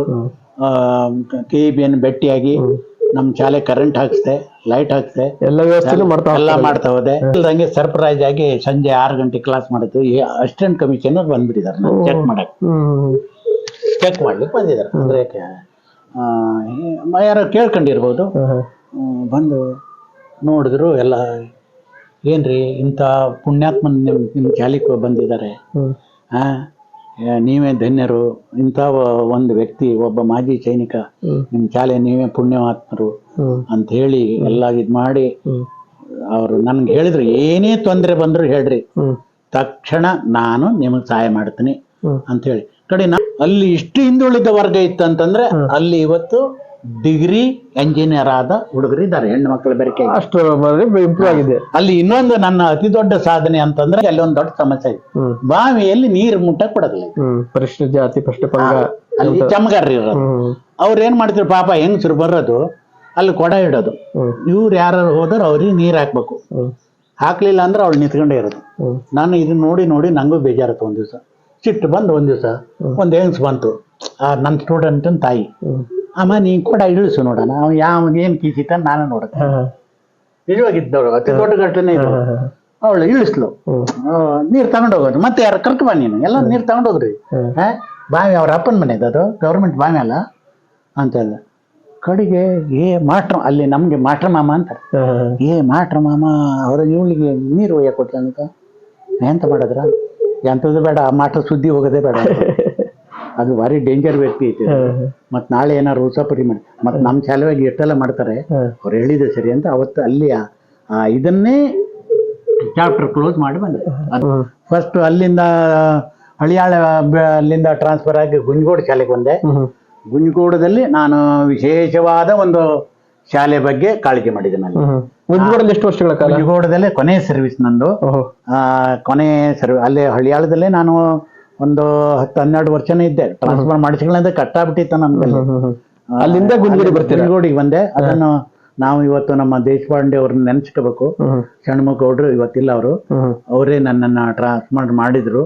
KEB ಭೇಟಿಯಾಗಿ ನಮ್ಮ ಶಾಲೆ ಕರೆಂಟ್ ಹಾಕ್ಸ್ದೆ, ಲೈಟ್ ಹಾಕ್ಸ್ದೆ, ಎಲ್ಲ ಮಾಡ್ತಾ ಹೋದೆ. ಹಂಗೆ ಸರ್ಪ್ರೈಸ್ ಆಗಿ ಸಂಜೆ 6 ಗಂಟೆ ಕ್ಲಾಸ್ ಮಾಡಿದ್ದು. ಅಸಿಸ್ಟೆಂಟ್ ಕಮಿಷನರ್ ಬಂದ್ಬಿಟ್ಟಿದ್ದಾರೆ ಚೆಕ್ ಮಾಡಕ್, ಚೆಕ್ ಮಾಡ್ಲಿಕ್ಕೆ ಬಂದಿದ್ದಾರೆ. ಅಂದ್ರೆ ಯಾರೋ ಕೇಳ್ಕೊಂಡಿರ್ಬೋದು. ಬಂದು ನೋಡಿದ್ರು ಎಲ್ಲ, ಏನ್ರಿ ಇಂಥ ಪುಣ್ಯಾತ್ಮನ್ ನಿಮ್ಮ ಶಾಲೆಗೆ ಬಂದಿದ್ದಾರೆ, ನೀವೇ ಧನ್ಯರು. ಇಂಥ ಒಂದು ವ್ಯಕ್ತಿ, ಒಬ್ಬ ಮಾಜಿ ಸೈನಿಕ ನಿಮ್ಮ ಶಾಲೆ, ನೀವೇ ಪುಣ್ಯವಾತ್ಮರು ಅಂತ ಹೇಳಿ ಎಲ್ಲ ಇದ್ ಮಾಡಿ ಅವರು ನನ್ಗೆ ಹೇಳಿದ್ರು, ಏನೇ ತೊಂದರೆ ಬಂದ್ರು ಹೇಳ್ರಿ, ತಕ್ಷಣ ನಾನು ನಿಮಗ್ ಸಹಾಯ ಮಾಡ್ತೀನಿ ಅಂತ ಹೇಳಿ. ಕಡೆ ಅಲ್ಲಿ ಇಷ್ಟು ಹಿಂದುಳಿದ ವರ್ಗ ಇತ್ತಂತಂದ್ರೆ ಅಲ್ಲಿ ಇವತ್ತು ಡಿಗ್ರಿ ಎಂಜಿನಿಯರ್ ಆದ ಹುಡುಗರಿದ್ದಾರೆ, ಹೆಣ್ಣು ಮಕ್ಕಳು ಬೆರಕೆ ಅಷ್ಟು ಇಂಪ್ರೂವ್ ಆಗಿದೆ. ಅಲ್ಲಿ ಇನ್ನೊಂದು ನನ್ನ ಅತಿ ದೊಡ್ಡ ಸಾಧನೆ ಅಂತಂದ್ರೆ ಅಲ್ಲಿ ಒಂದು ದೊಡ್ಡ ಸಮಸ್ಯೆ ಇದೆ, ಬಾವಿಯಲ್ಲಿ ನೀರು ಮುಟ್ಟ ಕೊಡೋದಿಲ್ಲ. ಪರಿಶಿಷ್ಟ ಜಾತಿ ಪಂಗ ಅಲ್ಲಿ ಚಮಗಾರ್ರಿ ಇರೋದು. ಅವ್ರು ಏನ್ ಮಾಡ್ತಿದ್ರು ಪಾಪ, ಹೆಂಗಸರು ಬರೋದು ಅಲ್ಲಿ ಕೊಡ ಇಡೋದು, ಇವ್ರು ಯಾರು ಹೋದ್ರೆ ಅವ್ರಿಗೆ ನೀರ್ ಹಾಕ್ಬೇಕು, ಹಾಕ್ಲಿಲ್ಲ ಅಂದ್ರೆ ಅವ್ಳು ನಿಂತ್ಕೊಂಡೇ ಇರೋದು. ನಾನು ಇದನ್ನ ನೋಡಿ ನೋಡಿ ನಂಗೂ ಬೇಜಾರತ್ತು. ಒಂದ್ ದಿವಸ ಸಿಟ್ಟು ಬಂದು, ಒಂದ್ ದಿವಸ ಒಂದ್ ಹೆಂಗ್ಸ್ ಬಂತು, ನನ್ನ ಸ್ಟೂಡೆಂಟ್ ತಾಯಿ, ಅಮ್ಮ ನೀ ಕೊಡ ಇಳಿಸು ನೋಡೋಣ, ಅವ ಯಾವ ಏನ್ ಕೀಸಿತ ನಾನು ನೋಡುತ್ತೆ. ನಿಜವಾಗಿದ್ದವ್ರು, ಅತಿ ದೊಡ್ಡ ಘಟನೆ ಇದು. ಅವಳು ಇಳಿಸ್ಲು, ನೀರ್ ತಗೊಂಡೋಗೋದು. ಮತ್ತೆ ಯಾರು ಕರ್ಕ ಬಾ ನೀನು, ಎಲ್ಲ ನೀರ್ ತಗೊಂಡೋಗ್ರಿ. ಬಾವಿ ಅವ್ರ ಅಪ್ಪನ ಮನೆದು, ಅದು ಗೌರ್ಮೆಂಟ್ ಬಾವಿ ಅಲ್ಲ ಅಂತೆಲ್ಲ. ಕಡೆಗೆ ಮಾಸ್ಟರ್, ಅಲ್ಲಿ ನಮ್ಗೆ ಮಾಸ್ಟರ್ ಮಾಮ ಅಂತಾರೆ, ಮಾಸ್ಟರ್ ಮಾಮ ಅವ್ರ ಇವಳಿಗೆ ನೀರು ಒಯ್ಯ ಕೊಟ್ಟ ಎಂತ ಮಾಡಿದ್ರ, ಎಂಥದ್ದು ಬೇಡ, ಆ ಮಾಸ್ಟರ್ ಸುದ್ದಿ ಹೋಗೋದೇ ಬೇಡ. ಅದು ಭಾರಿ ಡೇಂಜರ್ ವ್ಯಕ್ತಿ ಐತೆ. ಮತ್ ನಾಳೆ ಏನಾರು ಉಸಾಪರಿ ಮಾಡಿ, ಮತ್ ನಮ್ ಶಾಲೆಯಾಗಿ ಎಷ್ಟೆಲ್ಲ ಮಾಡ್ತಾರೆ, ಅವ್ರು ಹೇಳಿದೆ ಸರಿ ಅಂತ ಅವತ್ತು ಅಲ್ಲಿ ಇದನ್ನೇ ಚಾಪ್ಟರ್ ಕ್ಲೋಸ್ ಮಾಡಿ ಬಂದೆ. ಫಸ್ಟ್ ಅಲ್ಲಿಂದ ಹಳಿಯಾಳ ಅಲ್ಲಿಂದ ಟ್ರಾನ್ಸ್ಫರ್ ಆಗಿ ಗುಂಜಗೋಡ್ ಶಾಲೆಗೆ ಬಂದೆ. ಗುಂಜಗೋಡದಲ್ಲಿ ನಾನು ವಿಶೇಷವಾದ ಒಂದು ಶಾಲೆ ಬಗ್ಗೆ ಕಾಳಜಿ ಮಾಡಿದೆ. ನಾನು ಗುಂಜಗೋಡಲ್ಲಿ ಎಷ್ಟು ವರ್ಷಗಳ ಕಾಲ? ಗುಂಜಗೋಡದಲ್ಲೇ ಕೊನೆ ಸರ್ವಿಸ್ ನಂದು. ಕೊನೆ ಸರ್ವಿಸ್ ಅಲ್ಲೇ ಹಳಿಯಾಳದಲ್ಲೇ ನಾನು ಒಂದು 10-12 ವರ್ಷನೇ ಇದ್ದೆ. ಟ್ರಾನ್ಸ್ಫರ್ ಮಾಡಿಸ್ಕೊಳ್ಳೋದೇ ಕಟ್ಟಾಗ್ಬಿಟ್ಟಿತ್ತು ನಮ್ಗೆ. ಅಲ್ಲಿಂದ ಗುಂಜಗೋಡಿಗೆ ಬಂದೆ. ಅದನ್ನು ನಾವು ಇವತ್ತು ನಮ್ಮ ದೇಶಪಾಂಡೆ ಅವ್ರನ್ನ ನೆನ್ಸ್ಕೋಬೇಕು. ಷಣ್ಮುಖಗೌಡ್ರು ಇವತ್ತಿಲ್ಲ, ಅವರು ಅವರೇ ನನ್ನನ್ನ ಟ್ರಾನ್ಸ್ಫರ್ ಮಾಡಿದ್ರು.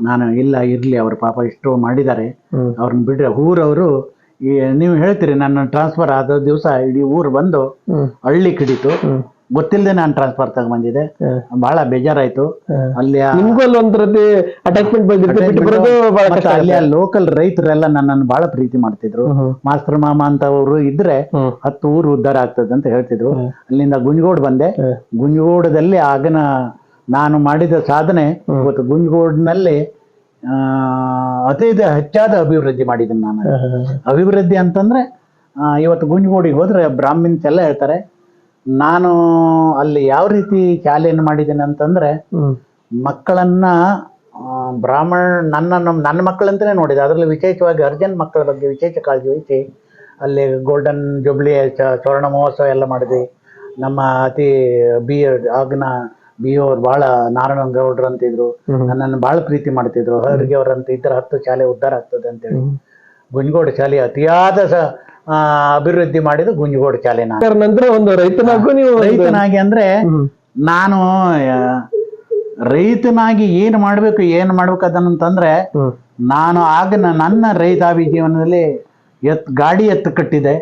ನಾನು ಇಲ್ಲ ಇರ್ಲಿ, ಅವ್ರ ಪಾಪ ಇಷ್ಟು ಮಾಡಿದ್ದಾರೆ, ಅವ್ರನ್ನ ಬಿಡ್ರೆ ಊರವರು ನೀವು ಹೇಳ್ತೀರಿ. ನನ್ನ ಟ್ರಾನ್ಸ್ಫರ್ ಆದ ದಿವಸ ಇಡೀ ಊರು ಬಂದು ಹಳ್ಳಿ ಕಿಡಿತು. ಗೊತ್ತಿಲ್ಲದೆ ನಾನು ಟ್ರಾನ್ಸ್ಫರ್ ತಗೊಂಡ್ ಬಂದಿದೆ. ಬಹಳ ಬೇಜಾರಾಯ್ತು. ಅಲ್ಲಿ ಅಲ್ಲಿ ಲೋಕಲ್ ರೈತರೆಲ್ಲ ನನ್ನನ್ನು ಬಹಳ ಪ್ರೀತಿ ಮಾಡ್ತಿದ್ರು. ಮಾಸ್ಟರ್ ಮಾಮ ಅಂತ ಅವರು ಇದ್ರೆ 10 ಊರು ಉದ್ಧಾರ ಆಗ್ತದೆ ಅಂತ ಹೇಳ್ತಿದ್ರು. ಅಲ್ಲಿಂದ ಗುಂಜಗೋಡ್ ಬಂದೆ. ಗುಂಜಗೋಡದಲ್ಲಿ ಆಗನ ನಾನು ಮಾಡಿದ ಸಾಧನೆ ಇವತ್ತು ಗುಂಜಗೋಡ್ನಲ್ಲಿ ಅತಿ ಹೆಚ್ಚಾದ ಅಭಿವೃದ್ಧಿ ಮಾಡಿದ್ದೀನಿ ನಾನು. ಅಭಿವೃದ್ಧಿ ಅಂತಂದ್ರೆ ಇವತ್ತು ಗುಂಜಗೋಡಿಗೆ ಹೋದ್ರೆ ಬ್ರಾಹ್ಮಿನ್ಸ್ ಎಲ್ಲ ಹೇಳ್ತಾರೆ, ನಾನು ಅಲ್ಲಿ ಯಾವ ರೀತಿ ಶಾಲೆಯನ್ನು ಮಾಡಿದ್ದೇನೆ ಅಂತಂದ್ರೆ, ಮಕ್ಕಳನ್ನ ನನ್ನ ಮಕ್ಕಳಂತಾನೆ ನೋಡಿದೆ. ಅದರಲ್ಲಿ ವಿಶೇಷವಾಗಿ ಅರ್ಜೆಂಟ್ ಮಕ್ಕಳ ಬಗ್ಗೆ ವಿಶೇಷ ಕಾಳಜಿ ವಹಿಸಿ ಅಲ್ಲಿ ಗೋಲ್ಡನ್ ಜುಬ್ಲಿ ಸ್ವರ್ಣ ಮಹೋತ್ಸವ ಎಲ್ಲ ಮಾಡಿದ್ವಿ. ನಮ್ಮ ಅತಿ ಆಗಿನ BO ಅವ್ರು ಬಹಳ ನಾರಾಯಣಗೌಡ್ರು ಅಂತಿದ್ರು, ನನ್ನನ್ನು ಬಹಳ ಪ್ರೀತಿ ಮಾಡ್ತಿದ್ರು. ಹರಿಗೆ ಅವ್ರಂತ ಇತರ 10 ಶಾಲೆ ಉದ್ಧಾರ ಆಗ್ತದೆ ಅಂತೇಳಿ ಗುಂಜಗೋಡ ಶಾಲೆ ಅತಿಯಾದ ಅಭಿವೃದ್ಧಿ ಮಾಡಿದ್ದು ಗುಂಜಗೋಡ ಶಾಲೆ. ನಂತರ ಒಂದು ರೈತನಾಗಿ ಅಂದ್ರೆ ನಾನು ರೈತನಾಗಿ ಏನ್ ಮಾಡ್ಬೇಕು ಅದನ್ನಂತಂದ್ರೆ, ನಾನು ಆಗ ನನ್ನ ರೈತಾಭಿ ಜೀವನದಲ್ಲಿ ಗಾಡಿ ಎತ್ತು ಕಟ್ಟಿದೆ,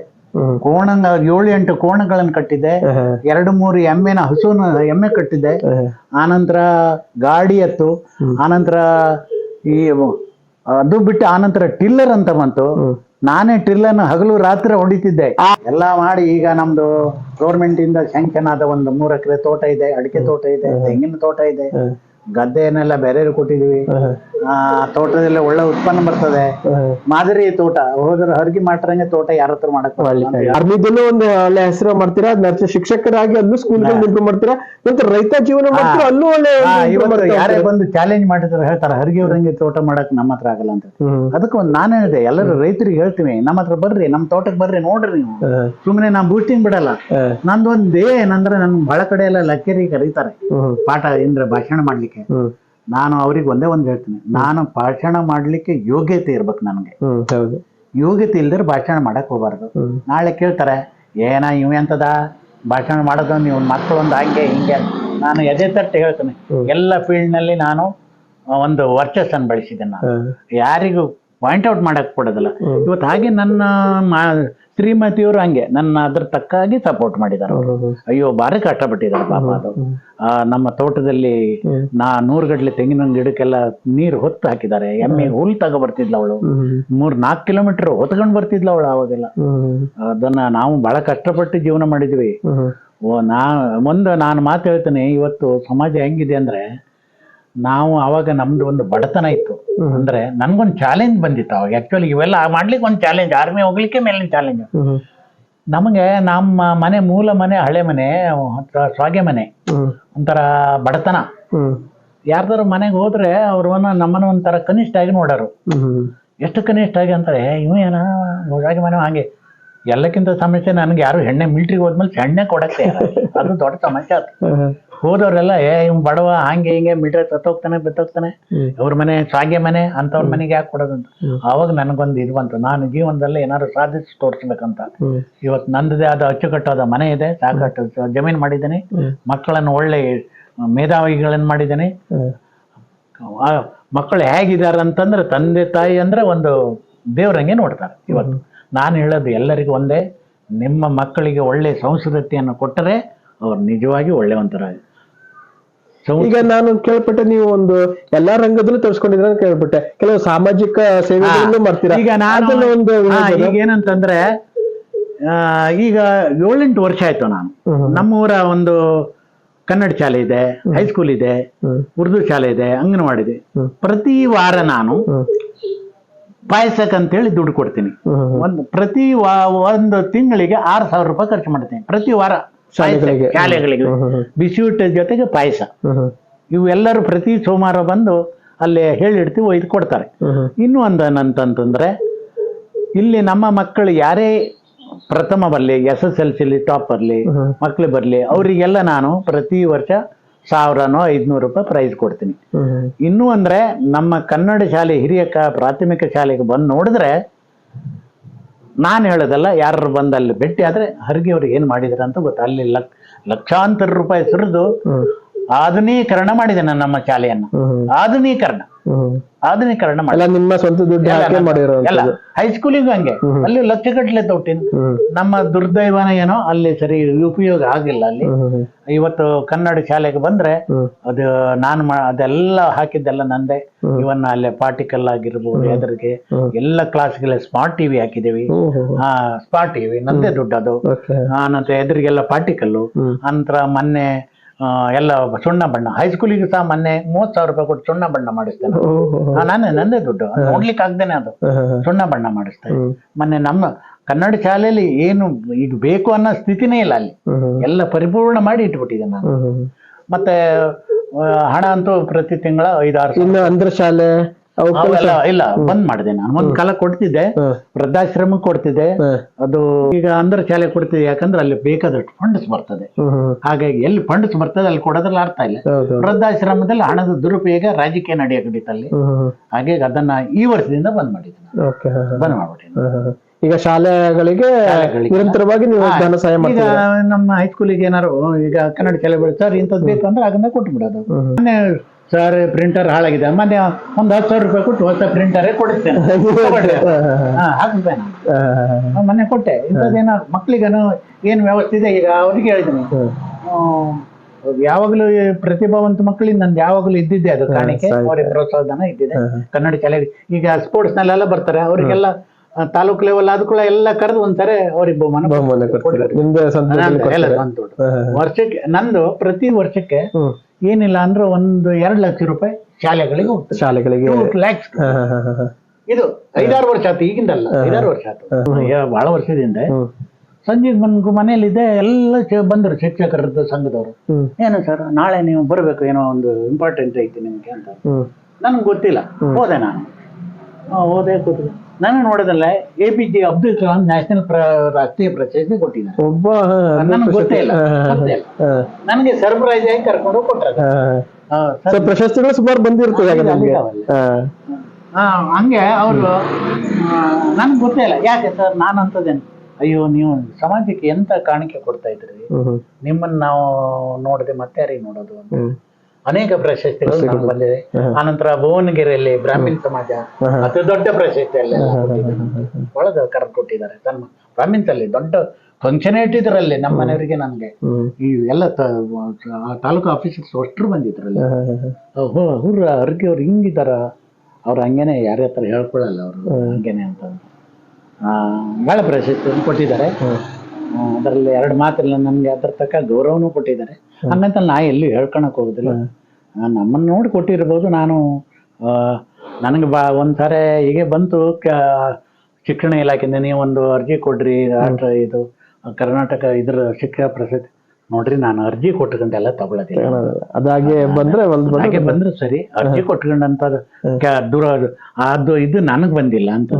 ಕೋಣ 7-8 ಕೋಣಗಳನ್ನು ಕಟ್ಟಿದೆ, 2-3 ಎಮ್ಮೆ ಕಟ್ಟಿದೆ. ಆನಂತರ ಗಾಡಿ ಎತ್ತು, ಆನಂತರ ಈ ಅದು ಬಿಟ್ಟು ಆನಂತರ ಟಿಲ್ಲರ್ ಅಂತ ಬಂತು. ನಾನೇ ಟಿಲ್ಲರ್ನ ಹಗಲು ರಾತ್ರಿ ಹೊಡಿತಿದ್ದೆ. ಎಲ್ಲ ಮಾಡಿ ಈಗ ನಮ್ದು ಗೌರ್ಮೆಂಟ್ ಇಂದ ಸ್ಯಾಂಕ್ಷನ್ ಆದ ಒಂದು 3 ಎಕರೆ ತೋಟ ಇದೆ, ಅಡಿಕೆ ತೋಟ ಇದೆ, ತೆಂಗಿನ ತೋಟ ಇದೆ, ಗದ್ದೆಯನ್ನೆಲ್ಲ ಬೇರೆ ಕೊಟ್ಟಿದೀವಿ. ತೋಟದಲ್ಲಿ ಒಳ್ಳೆ ಉತ್ಪನ್ನ ಬರ್ತದೆ. ಮಾದರಿ ತೋಟ, ಹೋದ್ರೆ ಹೊರಗೆ ಮಾಡ್ರಂಗೆ ತೋಟ ಯಾರ ಹತ್ರ ಮಾಡಕ್ ಆರ್ಮಿದಲ್ಲೂ ಒಂದು ಒಳ್ಳೆ ಹೆಸರು ಮಾಡ್ತೀರಾ, ಶಿಕ್ಷಕರಾಗಿ ಅಲ್ಲೂ ಸ್ಕೂಲ್ ಇಂಪ್ರೂವ್ ಮಾಡ್ತೀರಾ, ಮತ್ತೆ ರೈತ ಜೀವನ ಮಾಡ್ತೀರಾ, ಅಲ್ಲೂ ಒಳ್ಳೆ ಇವತ್ತು ಯಾರೇ ಬಂದು ಚಾಲೆಂಜ್ ಮಾಡಿದ್ರೆ ಹೇಳ್ತಾರೆ ಹರಿಗೆವ್ರಂಗೆ ತೋಟ ಮಾಡಕ್ ನಮ್ಮ ಹತ್ರ ಆಗಲ್ಲ ಅಂತ. ಅದಕ್ಕೆ ಒಂದು ನಾನು ಹೇಳಿದೆ, ಎಲ್ಲರೂ ರೈತರಿಗೆ ಹೇಳ್ತೀವಿ, ನಮ್ಮ ಹತ್ರ ಬರ್ರಿ, ನಮ್ ತೋಟಕ್ಕೆ ಬರ್ರಿ, ನೋಡ್ರಿ ನೀವು. ಸುಮ್ಮನೆ ನಾ ಬೂಸ್ಟಿಂಗ್ ಬಿಡಲ್ಲ. ನಂದೊಂದ್ ಏನಂದ್ರೆ ನನ್ ಬಹಳ ಕಡೆ ಎಲ್ಲ ಲಕ್ಕೇರಿ ಕರೀತಾರೆ ಪಾಠ ಅಂದ್ರೆ ಭಾಷಣ ಮಾಡ್ಲಿಕ್ಕೆ. ನಾನು ಅವ್ರಿಗೆ ಒಂದೇ ಒಂದು ಹೇಳ್ತೀನಿ, ನಾನು ಭಾಷಣ ಮಾಡ್ಲಿಕ್ಕೆ ಯೋಗ್ಯತೆ ಇರ್ಬೇಕು. ನನಗೆ ಯೋಗ್ಯತೆ ಇಲ್ದಿರ ಭಾಷಣ ಮಾಡಕ್ ಹೋಗ್ಬಾರ್ದು. ನಾಳೆ ಕೇಳ್ತಾರೆ ಏನ ಇವ ಎಂತದ ಭಾಷಣ ಮಾಡೋದು, ನೀವು ಮಕ್ಕಳು ಒಂದು ಹಂಗೆ ಹಿಂಗೆ. ನಾನು ಎದೆ ತಟ್ಟು ಹೇಳ್ತೇನೆ, ಎಲ್ಲ ಫೀಲ್ಡ್ ನಲ್ಲಿ ನಾನು ಒಂದು ವರ್ಚಸ್ಸನ್ನು ಬೆಳೆಸಿದ್ದೇನೆ. ನಾನು ಯಾರಿಗೂ ಪಾಯಿಂಟ್ ಔಟ್ ಮಾಡಕ್ ಕೊಡೋದಿಲ್ಲ. ಇವತ್ತು ಹಾಗೆ ನನ್ನ ಶ್ರೀಮತಿಯವರು ಹಂಗೆ ನನ್ನ ಅದ್ರ ತಕ್ಕಾಗಿ ಸಪೋರ್ಟ್ ಮಾಡಿದ್ದಾರೆ. ಅಯ್ಯೋ ಬಾರಿ ಕಷ್ಟಪಟ್ಟಿದ್ದಾರೆ ಪಾಪ. ಅದು ನಮ್ಮ ತೋಟದಲ್ಲಿ 100 ಗಡ್ಲೆ ತೆಂಗಿನ ಗಿಡಕ್ಕೆಲ್ಲ ನೀರು ಹೊತ್ತು ಹಾಕಿದ್ದಾರೆ. ಎಮ್ಮೆ ಹುಲ್ ತಗೋ ಬರ್ತಿದ್ಲ ಅವಳು, 3-4 ಕಿಲೋಮೀಟರ್ ಹೊತ್ಕೊಂಡ್ ಬರ್ತಿದ್ಲ ಅವಳು ಅವಾಗೆಲ್ಲ. ಅದನ್ನ ನಾವು ಬಹಳ ಕಷ್ಟಪಟ್ಟು ಜೀವನ ಮಾಡಿದ್ವಿ. ನಾನು ಮಾತು ಹೇಳ್ತೇನೆ, ಇವತ್ತು ಸಮಾಜ ಹೆಂಗಿದೆ ಅಂದ್ರೆ, ನಾವು ಅವಾಗ ನಮ್ದು ಒಂದು ಬಡತನ ಇತ್ತು. ಅಂದ್ರೆ ನನ್ಗೊಂದು ಚಾಲೆಂಜ್ ಬಂದಿತ್ತು ಅವಾಗ. ಆಕ್ಚುಲಿ ಇವೆಲ್ಲ ಮಾಡ್ಲಿಕ್ಕೆ ಒಂದು ಚಾಲೆಂಜ್, ಆರ್ಮಿ ಹೋಗ್ಲಿಕ್ಕೆ ಮೇಲಿನ ಚಾಲೆಂಜ್. ನಮಗೆ ನಮ್ಮ ಮನೆ, ಮೂಲ ಮನೆ, ಹಳೆ ಮನೆ, ಸ್ವಾಗೆ ಮನೆ, ಒಂಥರ ಬಡತನ. ಯಾರ್ದಾರು ಮನೆಗೆ ಹೋದ್ರೆ ಅವ್ರನ್ನ ನಮ್ಮನ್ನ ಒಂಥರ ಕನಿಷ್ಠ ಆಗಿ ನೋಡೋರು. ಎಷ್ಟು ಕನಿಷ್ಠ ಆಗಿ ಅಂತಾರೆ, ಇವ ಏನ ಸ್ವಾಗೆ ಮನೆ ಹಾಗೆ. ಎಲ್ಲಕ್ಕಿಂತ ಸಮಸ್ಯೆ ನನಗೆ ಯಾರು ಹೆಣ್ಣೆ ಮಿಲ್ಟ್ರಿಗೆ ಹೋದ್ಮೇಲೆ ಹೆಣ್ಣೆ ಕೊಡಕ್ಕೆ, ಅದು ದೊಡ್ಡ ಸಮಸ್ಯೆ ಆಯ್ತು. ಹೋದವ್ರೆಲ್ಲ ಇವ್ ಬಡವ ಹಂಗೆ ಹಿಂಗೆ ಮಿಲ್ಟ್ರಿ ತತ್ತೋಗ್ತಾನೆ ಬಿತ್ತೋಗ್ತಾನೆ, ಅವ್ರ ಮನೆ ಸ್ವಾಗೆ ಮನೆ, ಅಂತವ್ರ ಮನೆಗೆ ಯಾಕೆ ಕೊಡೋದಂತ. ಅವಾಗ ನನಗೊಂದು ಇದು ಬಂತು, ನಾನು ಜೀವನದಲ್ಲಿ ಏನಾದ್ರು ಸಾಧಿಸಿ ತೋರಿಸ್ಬೇಕಂತ. ಇವತ್ತು ನಂದೇ ಆದ ಅಚ್ಚುಕಟ್ಟಾದ ಮನೆ ಇದೆ, ಸಾಕಷ್ಟು ಜಮೀನು ಮಾಡಿದ್ದೇನೆ, ಮಕ್ಕಳನ್ನು ಒಳ್ಳೆ ಮೇಧಾವಿಗಳನ್ನು ಮಾಡಿದ್ದೇನೆ. ಮಕ್ಕಳು ಹೇಗಿದ್ದಾರೆ ಅಂತಂದ್ರೆ, ತಂದೆ ತಾಯಿ ಅಂದ್ರೆ ಒಂದು ದೇವ್ರಂಗೆ ನೋಡ್ತಾರೆ. ಇವತ್ತು ನಾನು ಹೇಳೋದು ಎಲ್ಲರಿಗೂ ಒಂದೇ, ನಿಮ್ಮ ಮಕ್ಕಳಿಗೆ ಒಳ್ಳೆ ಸಂಸ್ಕೃತಿಯನ್ನು ಕೊಟ್ಟರೆ ಅವ್ರು ನಿಜವಾಗಿ ಒಳ್ಳೆವಂತರಾಗಿ. ಈಗ ನಾನು ಕೇಳ್ಪಟ್ಟೆ, ನೀವು ಒಂದು ಎಲ್ಲಾ ರಂಗದಲ್ಲೂ ತೋರಿಸ್ಕೊಂಡಿದ್ರ ಅಂತ ಕೇಳ್ಬಿಟ್ಟೆ, ಕೆಲವು ಸಾಮಾಜಿಕ ಸೇವೆಗಳನ್ನು ಮಾಡ್ತೀರಾ. ಈಗ ನಾನು ಈಗ ಏನಂತಂದ್ರೆ, ಈಗ 7-8 ವರ್ಷ ಆಯ್ತು ನಾನು ನಮ್ಮೂರ ಒಂದು ಕನ್ನಡ ಶಾಲೆ ಇದೆ, ಹೈಸ್ಕೂಲ್ ಇದೆ, ಉರ್ದು ಶಾಲೆ ಇದೆ, ಅಂಗನವಾಡಿ ಇದೆ. ಪ್ರತಿ ವಾರ ನಾನು ಪಾಯಸಕ್ಕಂತೇಳಿ ದುಡ್ಡು ಕೊಡ್ತೀನಿ. ಪ್ರತಿ ಒಂದು ತಿಂಗಳಿಗೆ 6,000 ರೂಪಾಯಿ ಖರ್ಚು ಮಾಡ್ತೀನಿ ಪ್ರತಿ ವಾರ ಶಾಲೆಗಳಿಗೆ. ಬಿಸಿಯೂಟ ಜೊತೆಗೆ ಪಾಯಸ. ಇವೆಲ್ಲರೂ ಪ್ರತಿ ಸೋಮವಾರ ಬಂದು ಅಲ್ಲೇ ಹೇಳಿಡ್ತೀವಿ, ಒಯ್ದು ಕೊಡ್ತಾರೆ. ಇನ್ನೂ ಒಂದಂತಂದ್ರೆ, ಇಲ್ಲಿ ನಮ್ಮ ಮಕ್ಕಳು ಯಾರೇ ಪ್ರಥಮ ಬರ್ಲಿ, SSLC ಟಾಪ್ ಬರ್ಲಿ, ಮಕ್ಳು ಬರ್ಲಿ, ಅವರಿಗೆಲ್ಲ ನಾನು ಪ್ರತಿ ವರ್ಷ 1,500 ರೂಪಾಯಿ ಪ್ರೈಸ್ ಕೊಡ್ತೀನಿ. ಇನ್ನೂ ಅಂದ್ರೆ, ನಮ್ಮ ಕನ್ನಡ ಶಾಲೆ ಹಿರಿಯ ಪ್ರಾಥಮಿಕ ಶಾಲೆಗೆ ಬಂದು ನೋಡಿದ್ರೆ, ನಾನು ಹೇಳೋದಲ್ಲ, ಯಾರು ಬಂದು ಅಲ್ಲಿ ಭೇಟಿ ಆದ್ರೆ ಹರಿಗೆ ಅವ್ರಿಗೆ ಏನ್ ಮಾಡಿದಾರೆ ಅಂತ ಗೊತ್ತಾ. ಅಲ್ಲಿ ಲಕ್ಷಾಂತರ ರೂಪಾಯಿ ಸುರಿದು ಆಧುನೀಕರಣ ಮಾಡಿದ್ದೇನೆ ನಮ್ಮ ಶಾಲೆಯನ್ನ. ಆಧುನೀಕರಣ ಮಾಡಿ ನಿಮ್ಮ ಸ್ವಂತ ದುಡ್ಡು ಮಾಡಿರೋ ಹೈಸ್ಕೂಲಿಗೂ ಹಂಗೆ, ಅಲ್ಲಿ ಲಕ್ಷಗಟ್ಟಲೆ ತೊಟ್ಟಿನ. ನಮ್ಮ ದುರ್ದೈವನ ಏನೋ ಅಲ್ಲಿ ಸರಿ ಉಪಯೋಗ ಆಗಿಲ್ಲ. ಅಲ್ಲಿ ಇವತ್ತು ಕನ್ನಡ ಶಾಲೆಗೆ ಬಂದ್ರೆ ಅದು ನಾನು ಅದೆಲ್ಲ ಹಾಕಿದ್ದೆಲ್ಲ ನಂದೆ. ಇವನ್ನ ಅಲ್ಲೇ ಪಾರ್ಟಿಕಲ್ ಆಗಿರ್ಬೋದು, ಎದುರಿಗೆ ಎಲ್ಲ ಕ್ಲಾಸ್ಗೆಲ್ಲ ಸ್ಮಾರ್ಟ್ ಟಿವಿ ಹಾಕಿದೇವಿ. ಸ್ಮಾರ್ಟ್ ಟಿವಿ ನಂದೇ ದುಡ್ಡು ಅದು. ನಂತರ ಎದುರಿಗೆಲ್ಲ ಪಾರ್ಟಿಕಲ್ಲು. ನಂತರ ಮೊನ್ನೆ ಎಲ್ಲ ಸುಣ್ಣ ಬಣ್ಣ, ಹೈಸ್ಕೂಲಿಗೆ ಸಹ ಮೊನ್ನೆ 30,000 ರೂಪಾಯಿ ಕೊಟ್ಟು ಸುಣ್ಣ ಬಣ್ಣ ಮಾಡಿಸ್ತೇನೆ. ನಂದೇ ದುಡ್ಡು, ನೋಡ್ಲಿಕ್ಕೆ ಆಗ್ದೇನೆ ಅದು ಸುಣ್ಣ ಬಣ್ಣ ಮಾಡಿಸ್ತೇನೆ. ಮೊನ್ನೆ ನಮ್ಮ ಕನ್ನಡ ಶಾಲೆಯಲ್ಲಿ ಏನು ಈಗ ಬೇಕು ಅನ್ನೋ ಸ್ಥಿತಿನೇ ಇಲ್ಲ. ಅಲ್ಲಿ ಎಲ್ಲ ಪರಿಪೂರ್ಣ ಮಾಡಿ ಇಟ್ಬಿಟ್ಟಿದ್ದೆ ನಾನು. ಮತ್ತೆ ಹಣ ಅಂತೂ ಪ್ರತಿ ತಿಂಗಳ 5-6 ಅಂದ್ರ ಶಾಲೆ ಇಲ್ಲ ಬಂದ್ ಮಾಡಿದೆ. ನಾನು ಒಂದ್ ಕಾಲ ಕೊಡ್ತಿದ್ದೆ, ವೃದ್ಧಾಶ್ರಮ ಕೊಡ್ತಿದ್ದೆ. ಅದು ಈಗ ಅಂದ್ರ ಶಾಲೆ ಕೊಡ್ತಿದ್ದೆ, ಯಾಕಂದ್ರೆ ಅಲ್ಲಿ ಬೇಕಾದಷ್ಟು ಫಂಡ್ಸ್ ಬರ್ತದೆ. ಹಾಗಾಗಿ ಎಲ್ಲಿ ಫಂಡ್ಸ್ ಬರ್ತದೆ ಅಲ್ಲಿ ಕೊಡೋದ್ರಲ್ಲಿ ಅರ್ಥ ಇಲ್ಲ. ವೃದ್ಧಾಶ್ರಮದಲ್ಲಿ ಹಣದ ದುರುಪಯೋಗ ರಾಜಕೀಯ ನಡೆಯಕಡಿತಲ್ಲಿ. ಹಾಗಾಗಿ ಅದನ್ನ ಈ ವರ್ಷದಿಂದ ಬಂದ್ ಮಾಡಿದ್ದೀನಿ, ಬಂದ್ ಮಾಡ್ಬಿಟ್ಟಿದ್ದೀನಿ. ಈಗ ಶಾಲೆಗಳಿಗೆ ನಿರಂತರವಾಗಿ ನೀವು ಧನ ಸಹಾಯ ಮಾಡ್ತೀರಾ? ಈಗ ನಮ್ಮ ಹೈಸ್ಕೂಲಿಗೆ ಏನಾರು ಈಗ ಕನ್ನಡ ಶಾಲೆ ಸರ್ ಇಂಥದ್ದು ಬೇಕು ಅಂದ್ರೆ ಅದನ್ನ ಕೊಟ್ಟು ಬಿಡೋದು. ಸರ್ ಪ್ರಿಂಟರ್ ಹಾಳಾಗಿದೆ, ಮೊನ್ನೆ ಒಂದು 10,000 ರೂಪಾಯಿ ಕೊಟ್ಟು ಹೊಸ ಪ್ರಿಂಟರೇ ಕೊಡುತ್ತೇನೆ, ಹಾಕ್ತೇನೆ ನಾನು. ಮೊನ್ನೆ ಕೊಟ್ಟೆ. ಇಂಥದ್ದೇನೋ ಮಕ್ಳಿಗೇನು ಏನು ವ್ಯವಸ್ಥೆ ಇದೆ ಈಗ ಅವ್ರಿಗೆ ಹೇಳಿದ್ದೀನಿ. ಯಾವಾಗಲೂ ಪ್ರತಿಭಾವಂತ ಮಕ್ಕಳಿಂದ ನಂದು ಯಾವಾಗಲೂ ಇದ್ದಿದ್ದೆ ಅದು ಕಾಣಿಕೆ, ಅವರಿಗೆ ಪ್ರೋತ್ಸಾಹಧನ ಇದ್ದಿದೆ. ಕನ್ನಡ ಶಾಲೆಗೆ ಈಗ ಸ್ಪೋರ್ಟ್ಸ್ ನಲ್ಲೆಲ್ಲ ಬರ್ತಾರೆ, ಅವರಿಗೆಲ್ಲ ತಾಲೂಕು ಲೆವೆಲ್ ಆದ್ಕೂಡ ಎಲ್ಲ ಕರೆದು ಒಂದ್ಸರಿ ಅವ್ರಿಗೆ ಬಹುಮಾನ ವರ್ಷಕ್ಕೆ. ನಂದು ಪ್ರತಿ ವರ್ಷಕ್ಕೆ ಏನಿಲ್ಲ ಅಂದ್ರೆ 1-2 ಲಕ್ಷ ರೂಪಾಯಿ ಶಾಲೆಗಳಿಗೆ ಹೋಗ್ತದೆ. ಶಾಲೆಗಳಿಗೆ 2 lakhs. ಇದು 5-6 ವರ್ಷ ಆಯ್ತು, ಈಗಿಂದಲ್ಲ 5-6 ವರ್ಷ ಆಯ್ತು, ಬಹಳ ವರ್ಷದಿಂದ. ಸಂಜೆಗೆ ಬಂದು ಮನೇಲಿದ್ದೆ, ಎಲ್ಲ ಬಂದರು ಶಿಕ್ಷಕರದ್ದು ಸಂಘದವರು. ಏನು ಸರ್ ನಾಳೆ ನೀವು ಬರಬೇಕು, ಏನೋ ಒಂದು ಇಂಪಾರ್ಟೆಂಟ್ ಐತಿ ನಿಮ್ಗೆ ಅಂತ. ನನ್ಗೆ ಗೊತ್ತಿಲ್ಲ, ಹೋದೆ ನಾನು. ಹೋದೆ ಕೂತು ನಾನು ನೋಡೋದಲ್ಲ, APJ ಅಬ್ದುಲ್ ಕಲಾಂ ನ್ಯಾಷನಲ್ ರಾಷ್ಟ್ರೀಯ ಪ್ರಶಸ್ತಿ ಕೊಟ್ಟಿದ್ದಾರೆ. ನನಗೆ ಗೊತ್ತೇ ಇಲ್ಲ. ನನಗೆ ಸರ್ಪ್ರೈಸ್ ಆಗಿ ಕರ್ಕೊಂಡು ಕೊಟ್ಟರು. ಪ್ರಶಸ್ತಿಗಳು ಸುಮಾರು ಬಂದಿರ್ತದೆ ಹಂಗೆ ಅವರು. ನನ್ಗೆ ಗೊತ್ತೇ ಇಲ್ಲ. ಯಾಕೆ ಸರ್ ನಾನು ಅಂತದೇನು, ಅಯ್ಯೋ ನೀವು ಸಮಾಜಕ್ಕೆ ಎಂತ ಕಾಣಿಕೆ ಕೊಡ್ತಾ ಇದ್ರಿ, ನಿಮ್ಮನ್ನ ನಾವು ನೋಡದೆ ಮತ್ತೆ ಯಾರಿಗೆ ನೋಡೋದು ಅಂತ. ಅನೇಕ ಪ್ರಶಸ್ತಿಗಳು ಬಂದಿದೆ. ಆನಂತರ ಭುವನಗಿರಿಯಲ್ಲಿ ಬ್ರಾಹ್ಮಣ ಸಮಾಜ ಅತಿ ದೊಡ್ಡ ಪ್ರಶಸ್ತಿಯಲ್ಲಿ ಬಹಳ ಕರೆದು ಕೊಟ್ಟಿದ್ದಾರೆ. ಬ್ರಾಹ್ಮಿನ್ಸ್ ಅಲ್ಲಿ ದೊಡ್ಡ ಫಂಕ್ಷನ್ ಇಟ್ಟಿದ್ರಲ್ಲಿ ನಮ್ಮ ಮನೆಯವರಿಗೆ, ನನ್ಗೆ ಈ ಎಲ್ಲ ತಾಲೂಕು ಆಫೀಸರ್ಸ್ ಅಷ್ಟರು ಬಂದಿದ್ರಲ್ಲಿ. ಅವ್ರಿಗೆ ಅವ್ರು ಹಿಂಗಿದಾರ, ಅವ್ರು ಹಂಗೇನೆ ಯಾರ ಹತ್ರ ಹೇಳ್ಕೊಳ್ಳಲ್ಲ ಅವರು ಹಂಗೇನೆ ಅಂತ. ಬಹಳ ಪ್ರಶಸ್ತಿಯನ್ನು ಕೊಟ್ಟಿದ್ದಾರೆ. ಅದರಲ್ಲಿ 2 ಮಾತಿಲ್ಲ, ನಮ್ಗೆ ಅದ್ರ ತಕ್ಕ ಗೌರವನೂ ಕೊಟ್ಟಿದ್ದಾರೆ. ಹಂಗಂತ ನಾ ಎಲ್ಲಿ ಹೇಳ್ಕೊಳಕ್ ಹೋಗುದಿಲ್ಲ. ನಮ್ಮನ್ನು ನೋಡಿ ಕೊಟ್ಟಿರ್ಬೋದು. ನಾನು ನನಗೆ ಒಂದ್ಸಾರಿ ಹೀಗೆ ಬಂತು, ಶಿಕ್ಷಣ ಇಲಾಖೆಯಿಂದ ನೀವು ಒಂದು ಅರ್ಜಿ ಕೊಡ್ರಿ, ರಾಷ್ಟ್ರ ಇದು ಕರ್ನಾಟಕ ಇದ್ರ ಶಿಕ್ಷಣ ಪ್ರಶಸ್ತಿ ನೋಡ್ರಿ. ನಾನು ಅರ್ಜಿ ಕೊಟ್ಕೊಂಡೆಲ್ಲ ತಗೊಳ್ಳೋದಿಲ್ಲ. ಅದಾಗೆ ಬಂದ್ರೆ ಸರಿ, ಅರ್ಜಿ ಕೊಟ್ಕೊಂಡಂತ ದೂರ ಅದು ಇದು ನನಗ್ ಬಂದಿಲ್ಲ ಅಂತ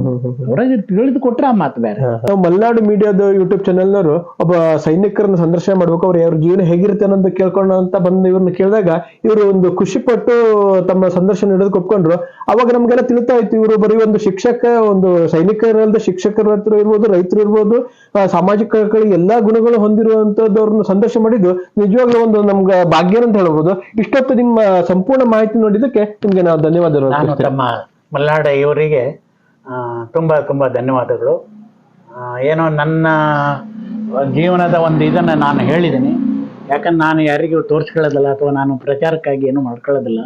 ಹೊರಗೆ ತಿಳಿದು ಕೊಟ್ರೆ ಆ ಮಾತು ಬೇರೆ. ನಾವು ಮಲೆನಾಡು ಮೀಡಿಯಾದ ಯೂಟ್ಯೂಬ್ ಚಾನೆಲ್ನವರು ಒಬ್ಬ ಸೈನಿಕರನ್ನ ಸಂದರ್ಶನ ಮಾಡ್ಬೇಕು, ಅವ್ರ ಜೀವನ ಹೇಗಿರುತ್ತೆ ಅನ್ನೋದು ಕೇಳ್ಕೊಂಡು ಅಂತ ಬಂದು ಇವ್ರನ್ನ ಕೇಳಿದಾಗ ಇವರು ಒಂದು ಖುಷಿ ಪಟ್ಟು ತಮ್ಮ ಸಂದರ್ಶನ ಹಿಡಿದು ಒಪ್ಕೊಂಡ್ರು. ಅವಾಗ ನಮ್ಗೆಲ್ಲ ತಿಳಿತಾ ಇತ್ತು, ಇವರು ಬರೀ ಒಂದು ಶಿಕ್ಷಕ, ಒಂದು ಸೈನಿಕರಲ್ಲದೆ ಶಿಕ್ಷಕರ ಹತ್ರ ಇರ್ಬೋದು, ರೈತರು ಇರ್ಬೋದು, ಸಾಮಾಜಿಕ ಎಲ್ಲಾ ಗುಣಗಳು ಹೊಂದಿರುವಂತದ್ದವ್ರನ್ನ ಸಂದರ್ಶನ ಮಾಡಿದ್ದು ನಿಜವಾಗ್ಲೂ ಒಂದು ನಮ್ಗೆ ಭಾಗ್ಯ ಅಂತ ಹೇಳ್ಬೋದು. ಇಷ್ಟೊತ್ತು ನಿಮ್ಮ ಸಂಪೂರ್ಣ ಮಾಹಿತಿ ನೋಡಿದ್ದಕ್ಕೆ ನಿಮ್ಗೆ ನಾವು ಧನ್ಯವಾದಗಳು. ನಾನು ತಮ್ಮ ಮಲ್ನಾಡ ಇವರಿಗೆ ತುಂಬಾ ತುಂಬಾ ಧನ್ಯವಾದಗಳು. ಏನೋ ನನ್ನ ಜೀವನದ ಒಂದು ಇದನ್ನ ನಾನು ಹೇಳಿದ್ದೀನಿ. ಯಾಕಂದ್ರೆ ನಾನು ಯಾರಿಗೂ ತೋರಿಸ್ಕೊಳ್ಳೋದಿಲ್ಲ ಅಥವಾ ನಾನು ಪ್ರಚಾರಕ್ಕಾಗಿ ಏನು ಮಾಡ್ಕೊಳ್ಳೋದಿಲ್ಲ.